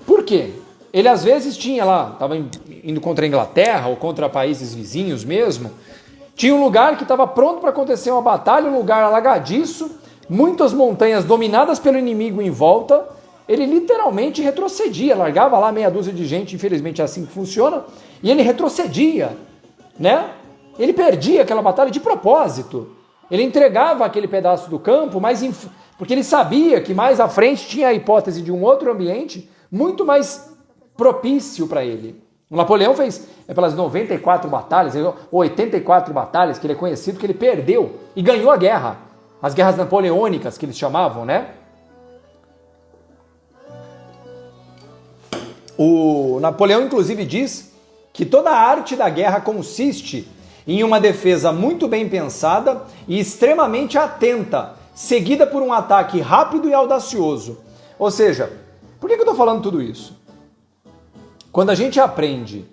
Por quê? Ele às vezes tinha lá, estava indo contra a Inglaterra ou contra países vizinhos mesmo, tinha um lugar que estava pronto para acontecer uma batalha, um lugar alagadiço, muitas montanhas dominadas pelo inimigo em volta, ele literalmente retrocedia, largava lá meia dúzia de gente, infelizmente é assim que funciona, e ele retrocedia, né? Ele perdia aquela batalha de propósito. Ele entregava aquele pedaço do campo, porque ele sabia que mais à frente tinha a hipótese de um outro ambiente muito mais propício para ele. O Napoleão fez pelas 94 batalhas, ou 84 batalhas, que ele é conhecido, que ele perdeu e ganhou a guerra. As guerras napoleônicas, que eles chamavam, né? O Napoleão, inclusive, diz que toda a arte da guerra consiste em uma defesa muito bem pensada e extremamente atenta, seguida por um ataque rápido e audacioso. Ou seja, por que eu estou falando tudo isso? Quando a gente aprende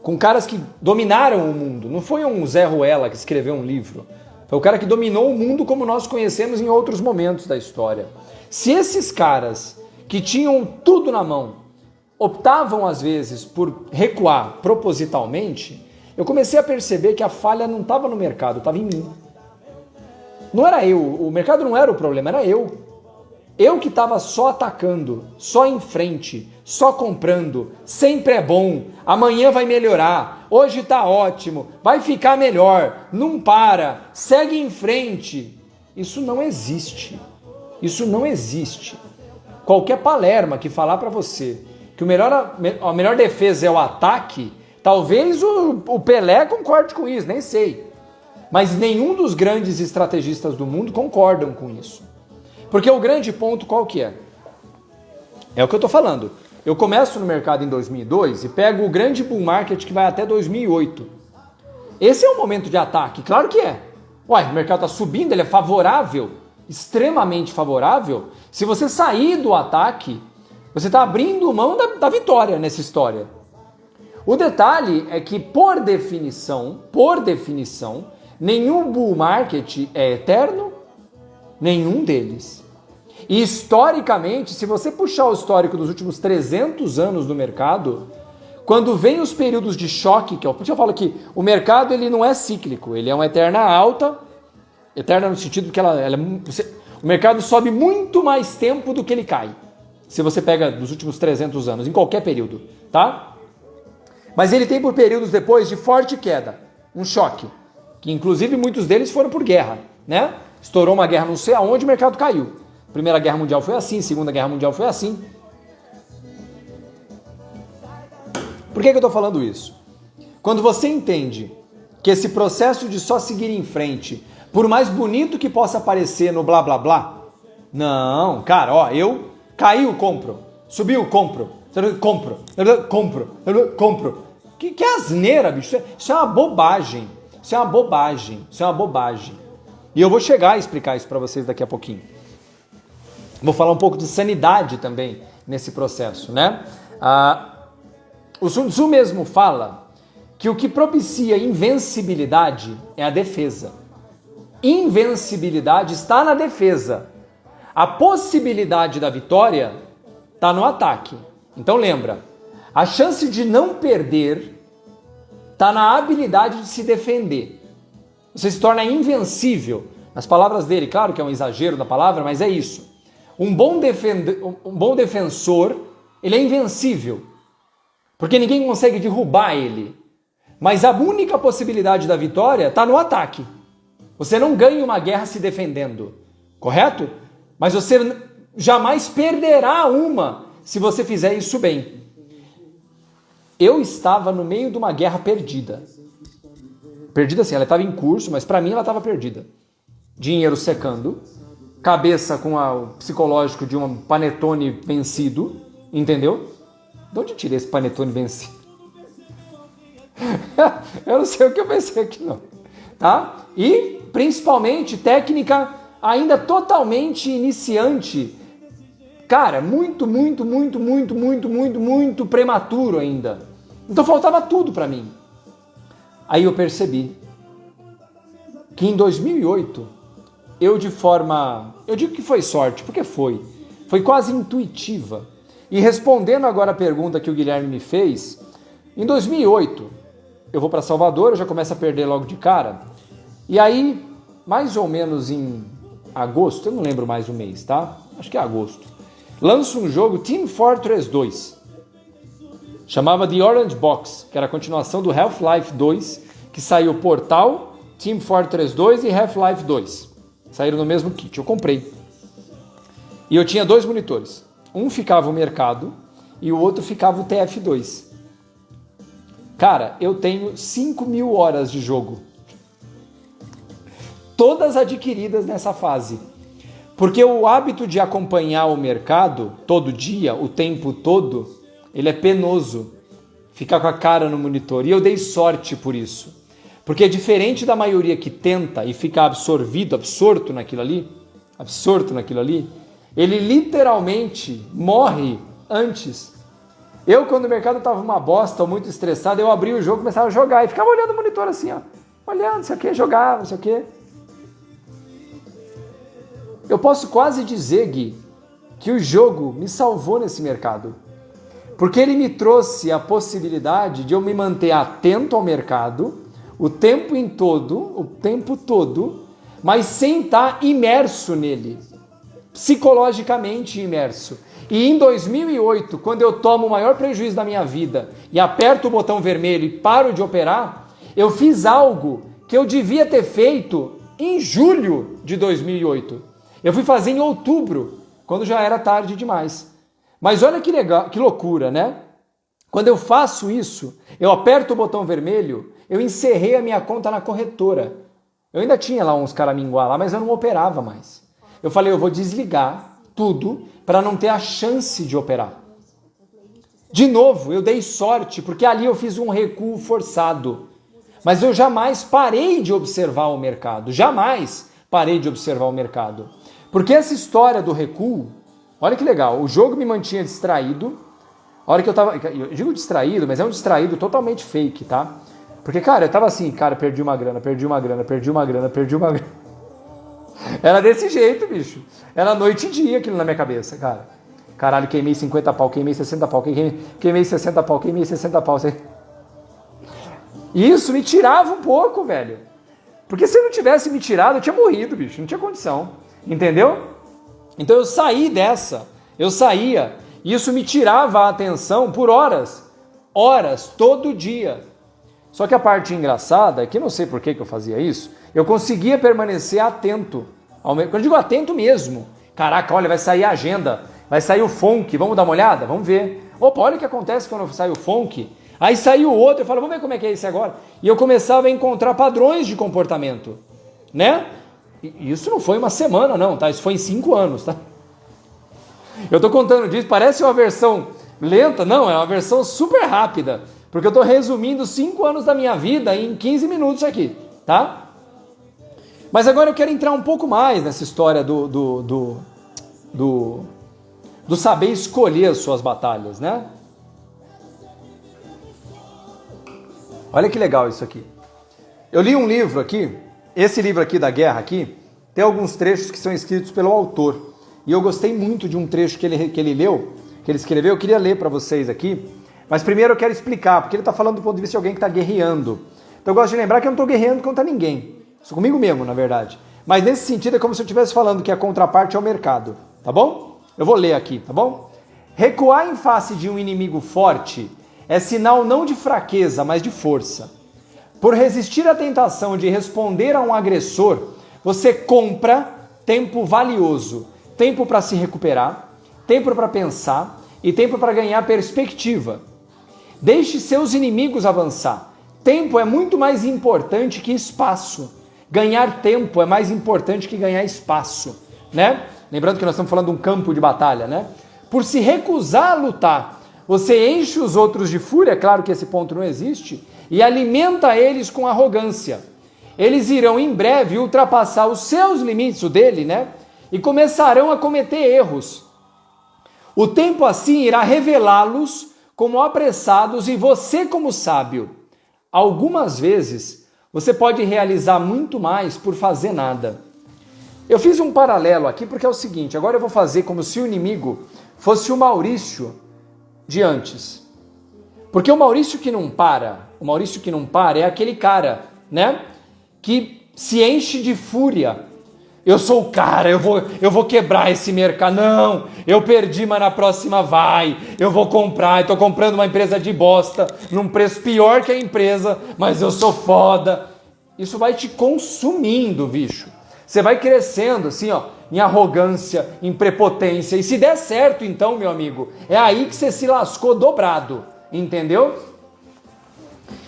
com caras que dominaram o mundo, não foi um Zé Ruela que escreveu um livro, foi o cara que dominou o mundo como nós conhecemos em outros momentos da história. Se esses caras que tinham tudo na mão optavam às vezes por recuar propositalmente, eu comecei a perceber que a falha não estava no mercado, estava em mim. Não era eu, o mercado não era o problema, era eu. Eu que estava só atacando, só em frente, só comprando, sempre é bom, amanhã vai melhorar, hoje está ótimo, vai ficar melhor, não para, segue em frente. Isso não existe. Isso não existe. Qualquer palerma que falar para você que a melhor defesa é o ataque, talvez o Pelé concorde com isso, nem sei. Mas nenhum dos grandes estrategistas do mundo concordam com isso. Porque o grande ponto qual que é? É o que eu estou falando. Eu começo no mercado em 2002 e pego o grande bull market que vai até 2008. Esse é o momento de ataque, claro que é. Uai, o mercado está subindo, ele é favorável, extremamente favorável. Se você sair do ataque, você está abrindo mão da vitória nessa história. O detalhe é que, por definição, nenhum bull market é eterno, nenhum deles. E historicamente, se você puxar o histórico dos últimos 300 anos do mercado, quando vem os períodos de choque, que eu falo que o mercado ele não é cíclico, ele é uma eterna alta, eterna no sentido que o mercado sobe muito mais tempo do que ele cai. Se você pega dos últimos 300 anos, em qualquer período, tá? Mas ele tem por períodos depois de forte queda, um choque, que inclusive muitos deles foram por guerra, né? Estourou uma guerra não sei aonde, o mercado caiu. Primeira Guerra Mundial foi assim, Segunda Guerra Mundial foi assim. Por que eu estou falando isso? Quando você entende que esse processo de só seguir em frente, por mais bonito que possa parecer no blá blá blá, não, cara, ó, eu caiu, compro, subiu, compro, compro. Que asneira, bicho, isso é uma bobagem, isso é uma bobagem. E eu vou chegar a explicar isso para vocês daqui a pouquinho. Vou falar um pouco de sanidade também nesse processo, né? O Sun Tzu mesmo fala que o que propicia invencibilidade é a defesa. Invencibilidade está na defesa. A possibilidade da vitória está no ataque. Então lembra, a chance de não perder está na habilidade de se defender. Você se torna invencível. Nas palavras dele, claro que é um exagero da palavra, mas é isso. Um bom defensor, ele é invencível, porque ninguém consegue derrubar ele. Mas a única possibilidade da vitória está no ataque. Você não ganha uma guerra se defendendo, correto? Mas você jamais perderá uma se você fizer isso bem. Eu estava no meio de uma guerra perdida. Perdida assim, ela estava em curso, mas para mim ela estava perdida. Dinheiro secando, cabeça com o psicológico de um panetone vencido, entendeu? De onde eu tirei esse panetone vencido? Eu não sei o que eu pensei aqui não, tá? E principalmente técnica ainda totalmente iniciante, cara, muito prematuro ainda. Então faltava tudo para mim. Aí eu percebi que em 2008 eu digo que foi sorte, porque foi quase intuitiva. E respondendo agora a pergunta que o Guilherme me fez, em 2008, eu vou para Salvador, eu já começo a perder logo de cara, e aí, mais ou menos em agosto, eu não lembro mais o mês, tá? Acho que é agosto, lanço um jogo, Team Fortress 2, chamava The Orange Box, que era a continuação do Half-Life 2, que saiu Portal, Team Fortress 2 e Half-Life 2. Saíram no mesmo kit, eu comprei. E eu tinha 2 monitores. Um ficava o mercado e o outro ficava o TF2. Cara, eu tenho 5.000 horas de jogo. Todas adquiridas nessa fase. Porque o hábito de acompanhar o mercado todo dia, o tempo todo, ele é penoso. Ficar com a cara no monitor. E eu dei sorte por isso. Porque diferente da maioria que tenta e fica absorto naquilo ali, ele literalmente morre antes. Eu, quando o mercado estava uma bosta ou muito estressado, eu abria o jogo, começava a jogar e ficava olhando o monitor assim, ó. Olhando, não sei o que, jogava, não sei o que. Eu posso quase dizer, Gui, que o jogo me salvou nesse mercado. Porque ele me trouxe a possibilidade de eu me manter atento ao mercado o tempo todo, mas sem estar imerso nele, psicologicamente imerso. E em 2008, quando eu tomo o maior prejuízo da minha vida e aperto o botão vermelho e paro de operar, eu fiz algo que eu devia ter feito em julho de 2008. Eu fui fazer em outubro, quando já era tarde demais. Mas olha que legal, que loucura, né? Quando eu faço isso, eu aperto o botão vermelho, eu encerrei a minha conta na corretora. Eu ainda tinha lá uns caraminguá lá, mas eu não operava mais. Eu falei, eu vou desligar tudo para não ter a chance de operar. De novo, eu dei sorte, porque ali eu fiz um recuo forçado. Mas eu jamais parei de observar o mercado. Jamais parei de observar o mercado. Porque essa história do recuo, olha que legal, o jogo me mantinha distraído. A hora que eu tava, eu digo distraído, mas é um distraído totalmente fake, tá? Porque, cara, eu tava assim, cara, perdi uma grana. Era desse jeito, bicho. Era noite e dia aquilo na minha cabeça, cara. Caralho, queimei 50 pau, queimei 60 pau, queimei 60 pau, queimei 60 pau. Isso me tirava um pouco, velho. Porque se eu não tivesse me tirado, eu tinha morrido, bicho. Não tinha condição. Entendeu? Então eu saí dessa. Eu saía. E isso me tirava a atenção por horas. Horas, todo dia. Só que a parte engraçada é que não sei por que eu fazia isso. Eu conseguia permanecer atento. Quando eu digo atento mesmo. Caraca, olha, vai sair a agenda. Vai sair o FONC. Vamos dar uma olhada? Vamos ver. Opa, olha o que acontece quando sai o FONC. Aí saiu o outro, eu falo, vamos ver como é que é esse agora. E eu começava a encontrar padrões de comportamento, né? E isso não foi uma semana não, tá? Isso foi em 5 anos, tá? Eu tô contando disso, parece uma versão lenta, não, é uma versão super rápida, porque eu tô resumindo 5 anos da minha vida em 15 minutos aqui, tá? Mas agora eu quero entrar um pouco mais nessa história do saber escolher as suas batalhas, né? Olha que legal isso aqui. Eu li um livro aqui, esse livro aqui da guerra aqui, tem alguns trechos que são escritos pelo autor. E eu gostei muito de um trecho que ele leu, que ele escreveu, eu queria ler para vocês aqui. Mas primeiro eu quero explicar, porque ele está falando do ponto de vista de alguém que está guerreando. Então eu gosto de lembrar que eu não estou guerreando contra ninguém. Sou comigo mesmo, na verdade. Mas nesse sentido é como se eu estivesse falando que a contraparte é o mercado, tá bom? Eu vou ler aqui, tá bom? Recuar em face de um inimigo forte é sinal não de fraqueza, mas de força. Por resistir à tentação de responder a um agressor, você compra tempo valioso, tempo para se recuperar, tempo para pensar e tempo para ganhar perspectiva. Deixe seus inimigos avançar. Tempo é muito mais importante que espaço. Ganhar tempo é mais importante que ganhar espaço, né? Lembrando que nós estamos falando de um campo de batalha, né? Por se recusar a lutar, você enche os outros de fúria, claro que esse ponto não existe, e alimenta eles com arrogância. Eles irão em breve ultrapassar os seus limites, o dele, né? E começarão a cometer erros. O tempo assim irá revelá-los como apressados e você como sábio. Algumas vezes, você pode realizar muito mais por fazer nada. Eu fiz um paralelo aqui porque é o seguinte, agora eu vou fazer como se o inimigo fosse o Maurício de antes. Porque o Maurício que não para é aquele cara, né? Que se enche de fúria. Eu sou o cara, eu vou quebrar esse mercado. Não, eu perdi, mas na próxima vai. Eu vou comprar, eu tô comprando uma empresa de bosta, num preço pior que a empresa, mas eu sou foda. Isso vai te consumindo, bicho. Você vai crescendo assim, ó, em arrogância, em prepotência. E se der certo, então, meu amigo, é aí que você se lascou dobrado, entendeu?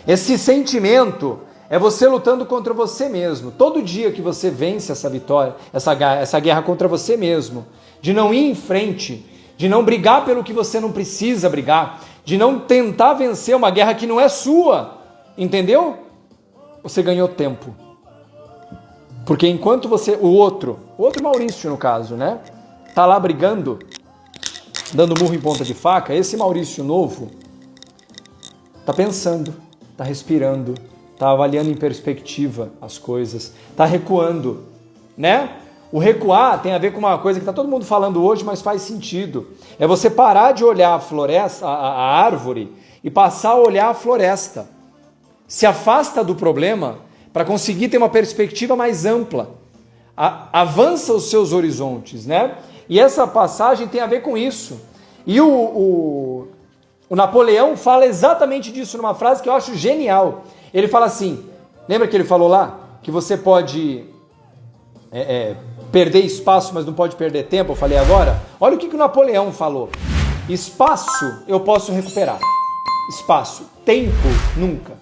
Esse sentimento é você lutando contra você mesmo. Todo dia que você vence essa vitória, essa guerra contra você mesmo, de não ir em frente, de não brigar pelo que você não precisa brigar, de não tentar vencer uma guerra que não é sua, entendeu? Você ganhou tempo. Porque enquanto você, o outro Maurício no caso, né? Tá lá brigando, dando murro em ponta de faca, esse Maurício novo tá pensando, tá respirando, tá avaliando em perspectiva as coisas, tá recuando, né? O recuar tem a ver com uma coisa que tá todo mundo falando hoje, mas faz sentido. É você parar de olhar a floresta, a árvore, e passar a olhar a floresta. Se afasta do problema para conseguir ter uma perspectiva mais ampla. Avança os seus horizontes, né? E essa passagem tem a ver com isso. E o Napoleão fala exatamente disso numa frase que eu acho genial. Ele fala assim, lembra que ele falou lá? Que você pode perder espaço, mas não pode perder tempo, eu falei agora. Olha o que o Napoleão falou. Espaço eu posso recuperar. Espaço. Tempo, nunca.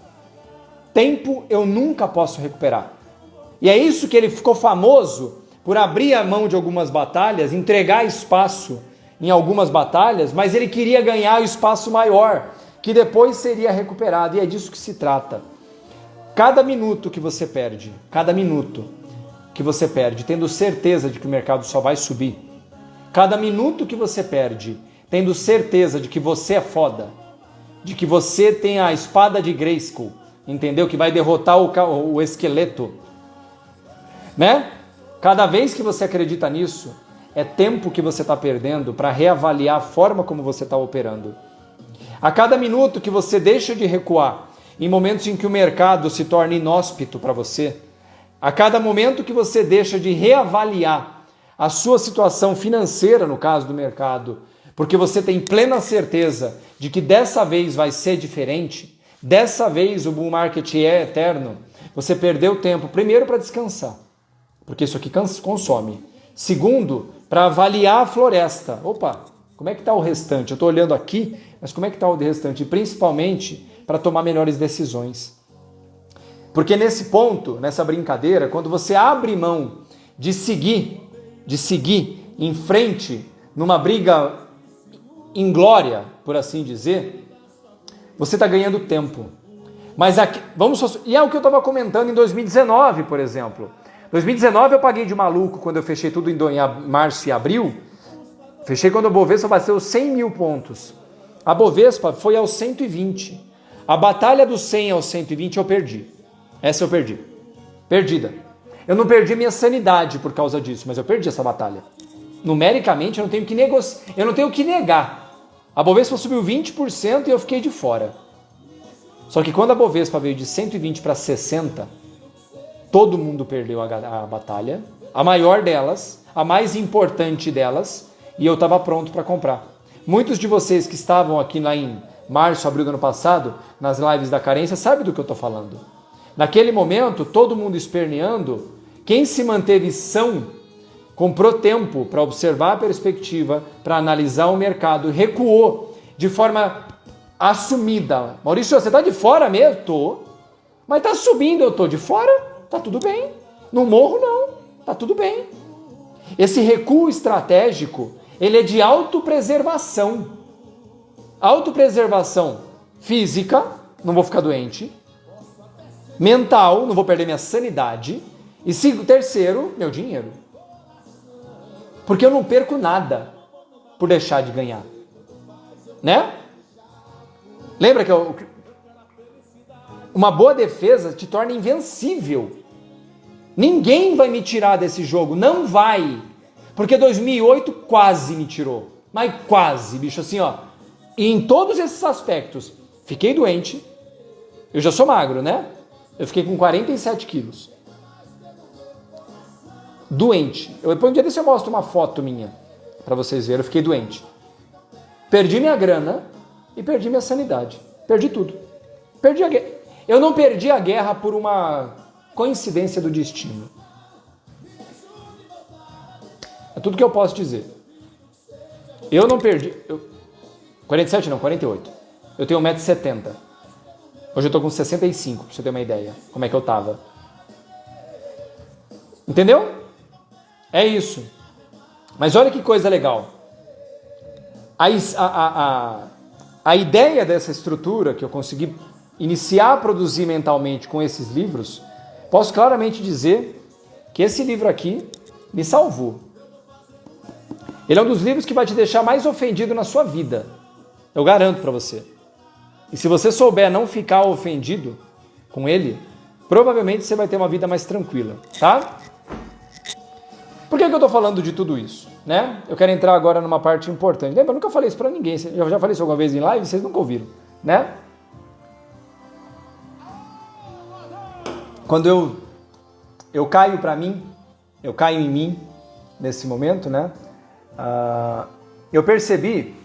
Tempo eu nunca posso recuperar. E é isso que ele ficou famoso por abrir a mão de algumas batalhas, entregar espaço em algumas batalhas, mas ele queria ganhar o espaço maior, que depois seria recuperado. E é disso que se trata. Cada minuto que você perde, tendo certeza de que o mercado só vai subir, cada minuto que você perde, tendo certeza de que você é foda, de que você tem a espada de Grayskull, entendeu? Que vai derrotar o esqueleto, né? Cada vez que você acredita nisso, é tempo que você está perdendo para reavaliar a forma como você está operando. A cada minuto que você deixa de recuar, em momentos em que o mercado se torna inóspito para você, a cada momento que você deixa de reavaliar a sua situação financeira, no caso do mercado, porque você tem plena certeza de que dessa vez vai ser diferente, dessa vez o bull market é eterno, você perdeu tempo, primeiro para descansar, porque isso aqui consome. Segundo, para avaliar a floresta. Opa, como é que está o restante? Eu estou olhando aqui, mas como é que está o restante? E principalmente para tomar melhores decisões. Porque nesse ponto, nessa brincadeira, quando você abre mão de seguir em frente numa briga inglória, por assim dizer, você está ganhando tempo. Mas aqui, e é o que eu estava comentando em 2019, por exemplo. 2019 eu paguei de maluco quando eu fechei tudo em março e abril. Fechei quando a Bovespa bateu 100 mil pontos. A Bovespa foi aos 120. A batalha dos 100 aos 120 eu perdi. Essa eu perdi. Perdida. Eu não perdi minha sanidade por causa disso, mas eu perdi essa batalha. Numericamente eu não tenho que negociar, eu não tenho que negar. A Bovespa subiu 20% e eu fiquei de fora. Só que quando a Bovespa veio de 120 para 60, todo mundo perdeu a batalha, a maior delas, a mais importante delas, e eu estava pronto para comprar. Muitos de vocês que estavam aqui lá em março, abril do ano passado, nas lives da carência, sabem do que eu estou falando. Naquele momento, todo mundo esperneando, quem se manteve são, comprou tempo para observar a perspectiva, para analisar o mercado, recuou de forma assumida. Maurício, você está de fora mesmo? Tô. Mas está subindo, eu estou de fora? Tá tudo bem. Não morro não, tá tudo bem. Esse recuo estratégico, ele é de autopreservação. Autopreservação física, não vou ficar doente. Mental, não vou perder minha sanidade. E terceiro, meu dinheiro. Porque eu não perco nada por deixar de ganhar. Né? Lembra que uma boa defesa te torna invencível. Ninguém vai me tirar desse jogo, não vai. Porque 2008 quase me tirou. Mas quase, bicho, assim, ó. E em todos esses aspectos, fiquei doente. Eu já sou magro, né? Eu fiquei com 47 quilos. Doente. Depois um dia desse eu mostro uma foto minha pra vocês verem. Eu fiquei doente. Perdi minha grana e perdi minha sanidade. Perdi tudo. Perdi a guerra. Eu não perdi a guerra por uma coincidência do destino. É tudo que eu posso dizer. Eu não perdi... 47 não, 48. Eu tenho 1,70 m. Hoje eu tô com 65, pra você ter uma ideia. Como é que eu tava. Entendeu? É isso. Mas olha que coisa legal. A ideia dessa estrutura que eu consegui iniciar a produzir mentalmente com esses livros, posso claramente dizer que esse livro aqui me salvou. Ele é um dos livros que vai te deixar mais ofendido na sua vida. Eu garanto para você. E se você souber não ficar ofendido com ele, provavelmente você vai ter uma vida mais tranquila, tá? Por que eu estou falando de tudo isso? Né? Eu quero entrar agora numa parte importante. Lembra, eu nunca falei isso para ninguém. Eu já falei isso alguma vez em live, vocês nunca ouviram, né? Quando eu caio para mim, eu caio em mim nesse momento, né? Eu percebi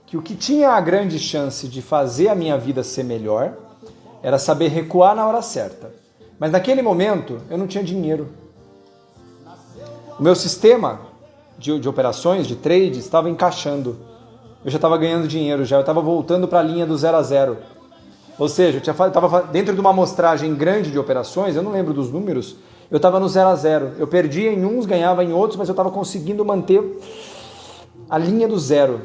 que o que tinha a grande chance de fazer a minha vida ser melhor era saber recuar na hora certa. Mas naquele momento eu não tinha dinheiro. O meu sistema de operações, de trade, estava encaixando. Eu já estava ganhando dinheiro, eu estava voltando para a linha do 0 a 0. Ou seja, eu estava dentro de uma amostragem grande de operações, eu não lembro dos números, eu estava no 0 a 0. Eu perdia em uns, ganhava em outros, mas eu estava conseguindo manter a linha do zero.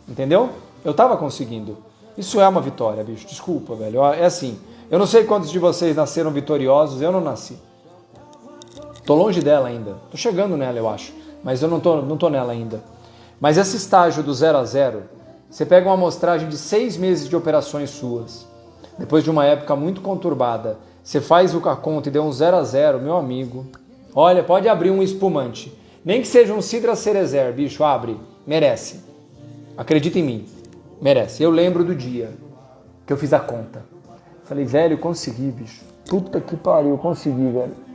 Entendeu? Eu estava conseguindo. Isso é uma vitória, bicho. Desculpa, velho. É assim, eu não sei quantos de vocês nasceram vitoriosos, eu não nasci. Tô longe dela ainda. Tô chegando nela, eu acho. Mas eu não tô nela ainda. Mas esse estágio do 0 a 0, você pega uma amostragem de 6 meses de operações suas. Depois de uma época muito conturbada, você faz a conta e deu um 0 a 0, meu amigo. Olha, pode abrir um espumante. Nem que seja um Cidra Cerezer, bicho, abre. Merece. Acredita em mim. Merece. Eu lembro do dia que eu fiz a conta. Falei, velho, consegui, bicho. Puta que pariu, consegui, velho.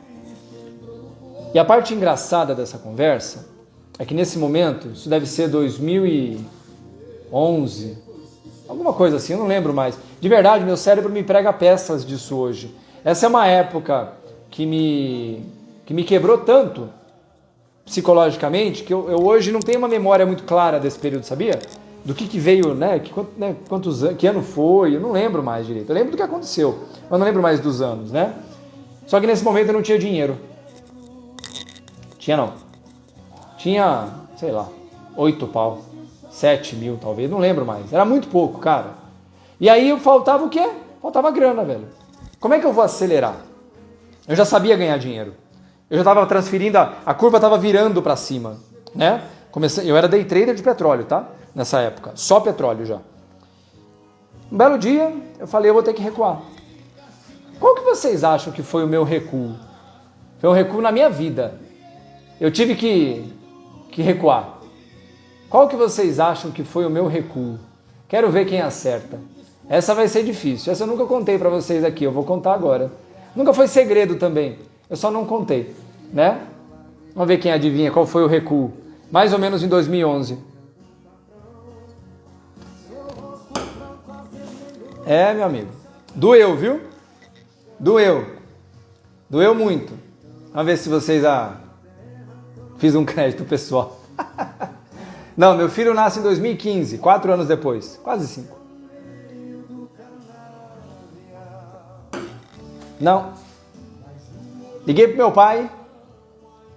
E a parte engraçada dessa conversa é que nesse momento, isso deve ser 2011, alguma coisa assim, eu não lembro mais. De verdade, meu cérebro me prega peças disso hoje. Essa é uma época que me quebrou tanto psicologicamente que eu hoje não tenho uma memória muito clara desse período, sabia? Do que veio, né? Que ano foi, eu não lembro mais direito. Eu lembro do que aconteceu, mas não lembro mais dos anos, né? Só que nesse momento eu não tinha dinheiro. Tinha não. Tinha, sei lá, 8 pau, 7 mil talvez, não lembro mais. Era muito pouco, cara. E aí faltava o quê? Faltava grana, velho. Como é que eu vou acelerar? Eu já sabia ganhar dinheiro. Eu já estava transferindo, a curva estava virando para cima, né? Eu era day trader de petróleo, tá? Nessa época, só petróleo já. Um belo dia, eu falei, eu vou ter que recuar. Qual que vocês acham que foi o meu recuo? Foi um recuo na minha vida. Eu tive que recuar. Qual que vocês acham que foi o meu recuo? Quero ver quem acerta. Essa vai ser difícil. Essa eu nunca contei para vocês aqui. Eu vou contar agora. Nunca foi segredo também. Eu só não contei, né? Vamos ver quem adivinha qual foi o recuo. Mais ou menos em 2011. É, meu amigo. Doeu, viu? Doeu. Doeu muito. Vamos ver se vocês... Fiz um crédito pessoal. Não, meu filho nasce em 2015, 4 anos depois. Quase 5. Não. Liguei pro meu pai.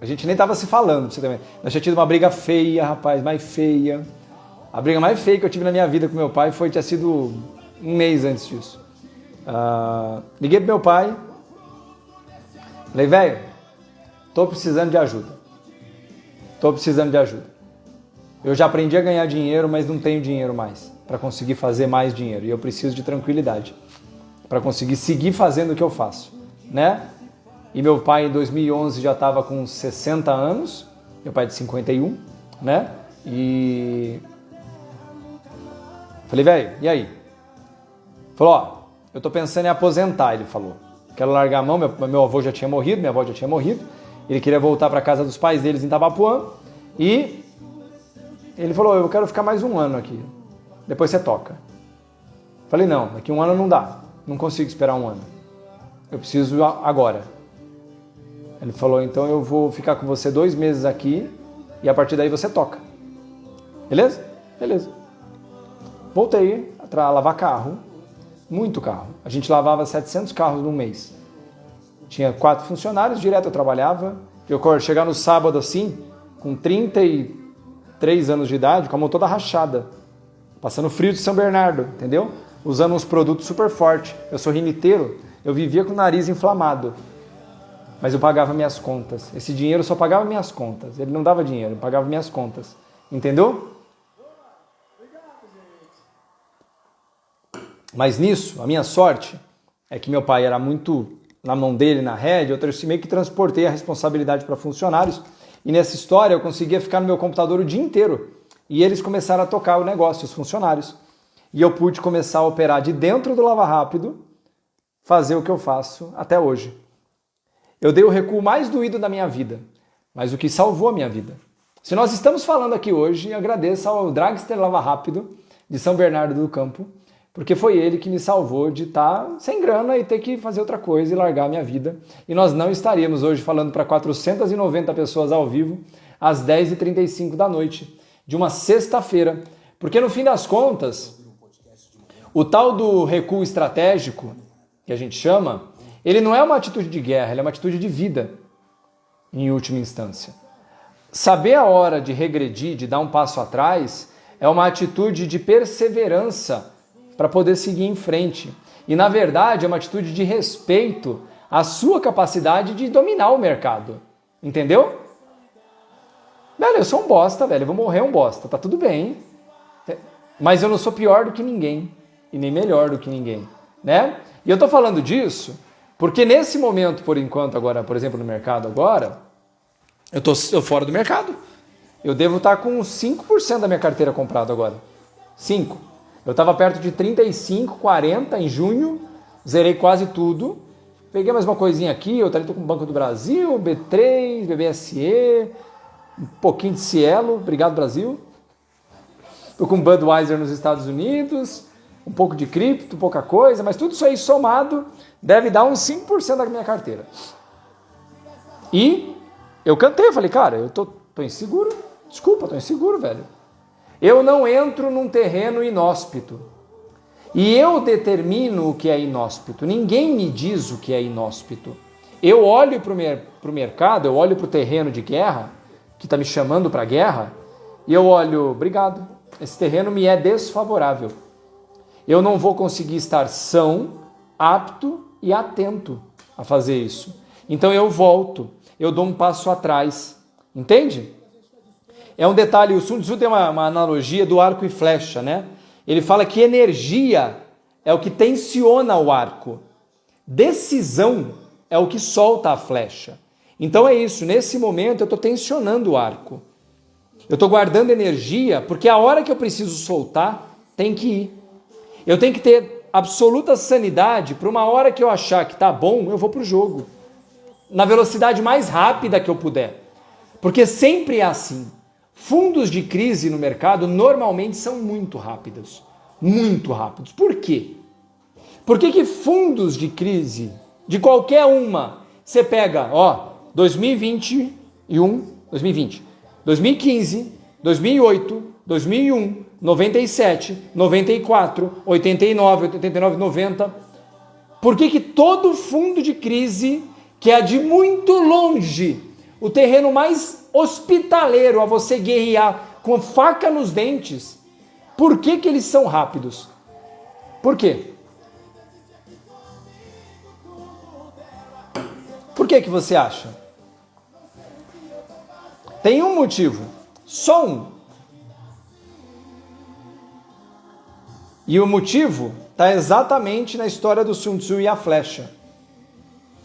A gente nem tava se falando, você também. Nós tinha tido uma briga feia, rapaz, mais feia. A briga mais feia que eu tive na minha vida com meu pai tinha sido um mês antes disso. Liguei pro meu pai. Falei, velho, tô precisando de ajuda. Tô precisando de ajuda. Eu já aprendi a ganhar dinheiro, mas não tenho dinheiro mais para conseguir fazer mais dinheiro. E eu preciso de tranquilidade para conseguir seguir fazendo o que eu faço, né? E meu pai em 2011 já estava com 60 anos, meu pai de 51, né? E falei, velho, e aí? Falou, ó, eu tô pensando em aposentar, ele falou. Quero largar a mão, meu avô já tinha morrido, minha avó já tinha morrido. Ele queria voltar para casa dos pais deles em Itabapuã e ele falou, eu quero ficar mais um ano aqui, depois você toca. Falei, não, daqui um ano não dá, não consigo esperar um ano, eu preciso agora. Ele falou, então eu vou ficar com você 2 meses aqui e a partir daí você toca. Beleza? Beleza. Voltei a lavar carro, muito carro. A gente lavava 700 carros num mês. Tinha 4 funcionários, direto eu trabalhava. Eu chegar no sábado assim, com 33 anos de idade, com a mão toda rachada, passando frio de São Bernardo, entendeu? Usando uns produtos super fortes. Eu sou riniteiro, eu vivia com o nariz inflamado. Mas eu pagava minhas contas. Esse dinheiro só pagava minhas contas. Ele não dava dinheiro, ele pagava minhas contas. Entendeu? Mas nisso, a minha sorte é que meu pai era muito na mão dele, na rédea, eu meio que transportei a responsabilidade para funcionários. E nessa história eu conseguia ficar no meu computador o dia inteiro. E eles começaram a tocar o negócio, os funcionários. E eu pude começar a operar de dentro do Lava Rápido, fazer o que eu faço até hoje. Eu dei o recuo mais doído da minha vida, mas o que salvou a minha vida. Se nós estamos falando aqui hoje, agradeço ao Dragster Lava Rápido de São Bernardo do Campo, porque foi ele que me salvou de estar sem grana e ter que fazer outra coisa e largar a minha vida. E nós não estaríamos hoje falando para 490 pessoas ao vivo às 10h35 da noite de uma sexta-feira. Porque no fim das contas, o tal do recuo estratégico, que a gente chama, ele não é uma atitude de guerra, ele é uma atitude de vida, em última instância. Saber a hora de regredir, de dar um passo atrás, é uma atitude de perseverança para poder seguir em frente. E, na verdade, é uma atitude de respeito à sua capacidade de dominar o mercado. Entendeu? Velho, eu sou um bosta, velho. Eu vou morrer um bosta. Tá tudo bem. Mas eu não sou pior do que ninguém. E nem melhor do que ninguém. Né? E eu tô falando disso porque nesse momento, por enquanto, agora, por exemplo, no mercado agora, eu tô fora do mercado. Eu devo estar com 5% da minha carteira comprado agora. 5%. Eu estava perto de 35, 40 em junho, zerei quase tudo. Peguei mais uma coisinha aqui, eu estou com o Banco do Brasil, B3, BBSE, um pouquinho de Cielo, obrigado Brasil. Estou com Budweiser nos Estados Unidos, um pouco de cripto, pouca coisa, mas tudo isso aí somado deve dar uns 5% da minha carteira. E eu cantei, eu falei, cara, eu tô inseguro, desculpa, tô inseguro, velho. Eu não entro num terreno inóspito. E eu determino o que é inóspito. Ninguém me diz o que é inóspito. Eu olho para o mercado, eu olho para o terreno de guerra, que está me chamando para a guerra, e eu olho, obrigado, esse terreno me é desfavorável. Eu não vou conseguir estar são, apto e atento a fazer isso. Então eu volto, eu dou um passo atrás. Entende? É um detalhe, o Sun Tzu tem uma analogia do arco e flecha, né? Ele fala que energia é o que tensiona o arco. Decisão é o que solta a flecha. Então é isso, nesse momento eu estou tensionando o arco. Eu estou guardando energia, porque a hora que eu preciso soltar, tem que ir. Eu tenho que ter absoluta sanidade para uma hora que eu achar que tá bom, eu vou pro jogo. Na velocidade mais rápida que eu puder. Porque sempre é assim. Fundos de crise no mercado normalmente são muito rápidos. Muito rápidos. Por quê? Por que fundos de crise, de qualquer uma, você pega, 2020, 2015, 2008, 2001, 97, 94, 89, 90. Por que todo fundo de crise, que é de muito longe, o terreno mais hospitaleiro a você guerrear com faca nos dentes, por que eles são rápidos? Por quê? Por que você acha? Tem um motivo, só um. E o motivo está exatamente na história do Sun Tzu e a flecha.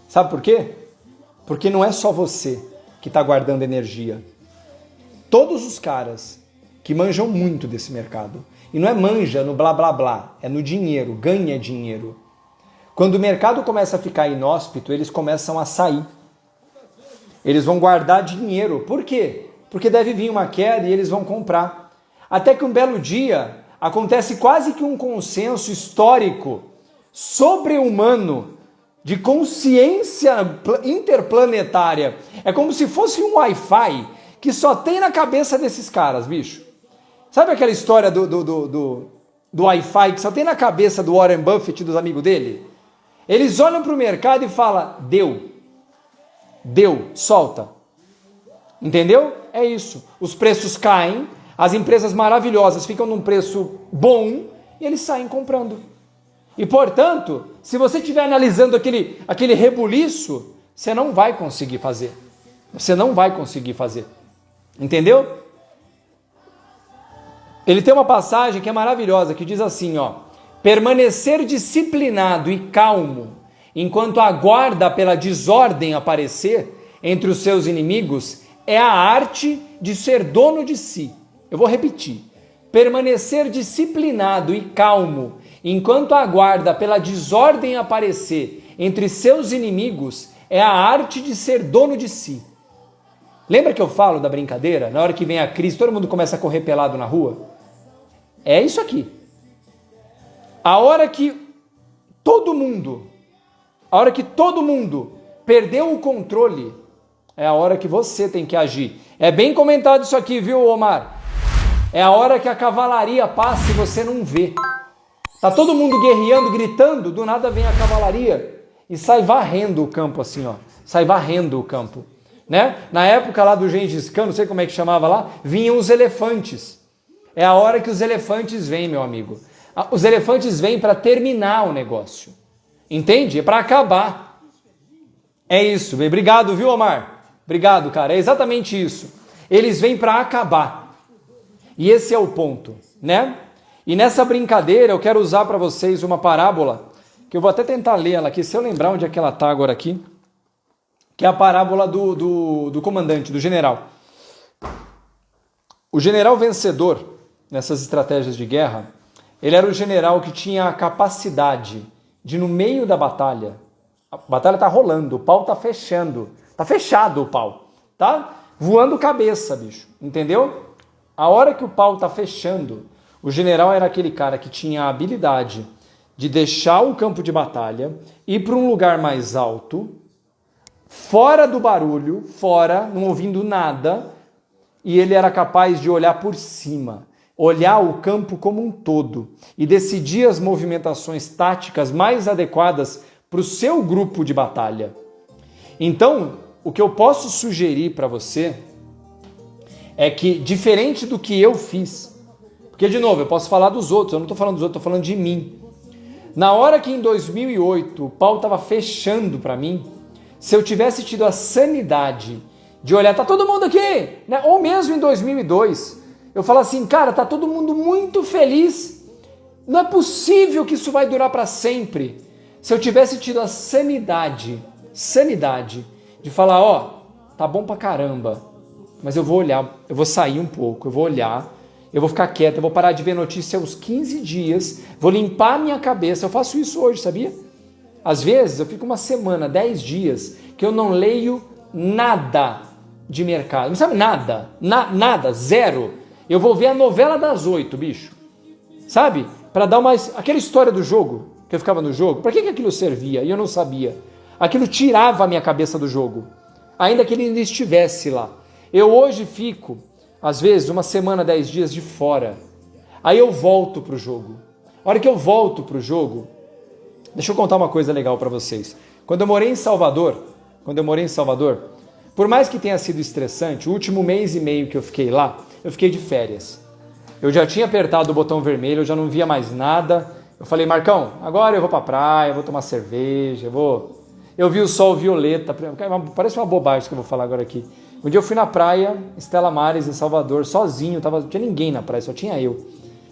Sabe por quê? Porque não é só você que está guardando energia. Todos os caras que manjam muito desse mercado, e não é manja no blá blá blá, é no dinheiro, ganha dinheiro. Quando o mercado começa a ficar inóspito, eles começam a sair. Eles vão guardar dinheiro. Por quê? Porque deve vir uma queda e eles vão comprar. Até que um belo dia acontece quase que um consenso histórico sobre-humano de consciência interplanetária. É como se fosse um Wi-Fi que só tem na cabeça desses caras, bicho. Sabe aquela história do Wi-Fi que só tem na cabeça do Warren Buffett e dos amigos dele? Eles olham para o mercado e falam, deu, solta. Entendeu? É isso. Os preços caem, as empresas maravilhosas ficam num preço bom e eles saem comprando. E, portanto, se você estiver analisando aquele rebuliço, você não vai conseguir fazer. Você não vai conseguir fazer. Entendeu? Ele tem uma passagem que é maravilhosa, que diz assim, permanecer disciplinado e calmo, enquanto aguarda pela desordem aparecer entre os seus inimigos, é a arte de ser dono de si. Eu vou repetir. Permanecer disciplinado e calmo, enquanto aguarda pela desordem aparecer entre seus inimigos, é a arte de ser dono de si. Lembra que eu falo da brincadeira? Na hora que vem a crise, todo mundo começa a correr pelado na rua? É isso aqui. A hora que todo mundo perdeu o controle, é a hora que você tem que agir. É bem comentado isso aqui, viu, Omar? É a hora que a cavalaria passa e você não vê. Tá todo mundo guerreando, gritando, do nada vem a cavalaria e sai varrendo o campo assim, ó. Sai varrendo o campo, né? Na época lá do Gengis Khan, não sei como é que chamava lá, vinham os elefantes. É a hora que os elefantes vêm, meu amigo. Os elefantes vêm para terminar o negócio. Entende? É para acabar. É isso. Obrigado, viu, Omar? Obrigado, cara. É exatamente isso. Eles vêm para acabar. E esse é o ponto, né? E nessa brincadeira eu quero usar para vocês uma parábola, que eu vou até tentar ler ela aqui, se eu lembrar onde é que ela está agora aqui, que é a parábola do comandante, do general. O general vencedor, nessas estratégias de guerra, ele era o general que tinha a capacidade de, no meio da batalha, a batalha está rolando, o pau está fechando, está fechado o pau, tá voando cabeça, bicho, entendeu? A hora que o pau está fechando, o general era aquele cara que tinha a habilidade de deixar o campo de batalha, ir para um lugar mais alto, fora do barulho, fora, não ouvindo nada, e ele era capaz de olhar por cima, olhar o campo como um todo e decidir as movimentações táticas mais adequadas para o seu grupo de batalha. Então, o que eu posso sugerir para você é que, diferente do que eu fiz, porque, de novo, eu posso falar dos outros, eu não estou falando dos outros, estou falando de mim. Na hora que em 2008 o pau estava fechando para mim, se eu tivesse tido a sanidade de olhar, tá todo mundo aqui, né? Ou mesmo em 2002, eu falo assim, cara, tá todo mundo muito feliz, não é possível que isso vai durar para sempre. Se eu tivesse tido a sanidade de falar, ó, tá bom pra caramba, mas eu vou olhar, eu vou sair um pouco, eu vou olhar, eu vou ficar quieto, eu vou parar de ver notícia uns 15 dias, vou limpar a minha cabeça, eu faço isso hoje, sabia? Às vezes eu fico uma semana, 10 dias, que eu não leio nada de mercado, não sabe nada, nada, zero. Eu vou ver a novela das 8, bicho, sabe? Para dar mais, aquela história do jogo, que eu ficava no jogo, para que aquilo servia? E eu não sabia. Aquilo tirava a minha cabeça do jogo, ainda que ele ainda estivesse lá. Eu hoje fico, às vezes, uma semana, 10 dias de fora. Aí eu volto pro jogo. A hora que eu volto pro jogo, deixa eu contar uma coisa legal para vocês. Quando eu morei em Salvador, por mais que tenha sido estressante, o último mês e meio que eu fiquei lá, eu fiquei de férias. Eu já tinha apertado o botão vermelho, eu já não via mais nada. Eu falei, Marcão, agora eu vou pra praia, eu vou tomar cerveja, eu vi o sol violeta, parece uma bobagem que eu vou falar agora aqui. Um dia eu fui na praia, Stella Maris, em Salvador, sozinho, não tinha ninguém na praia, só tinha eu.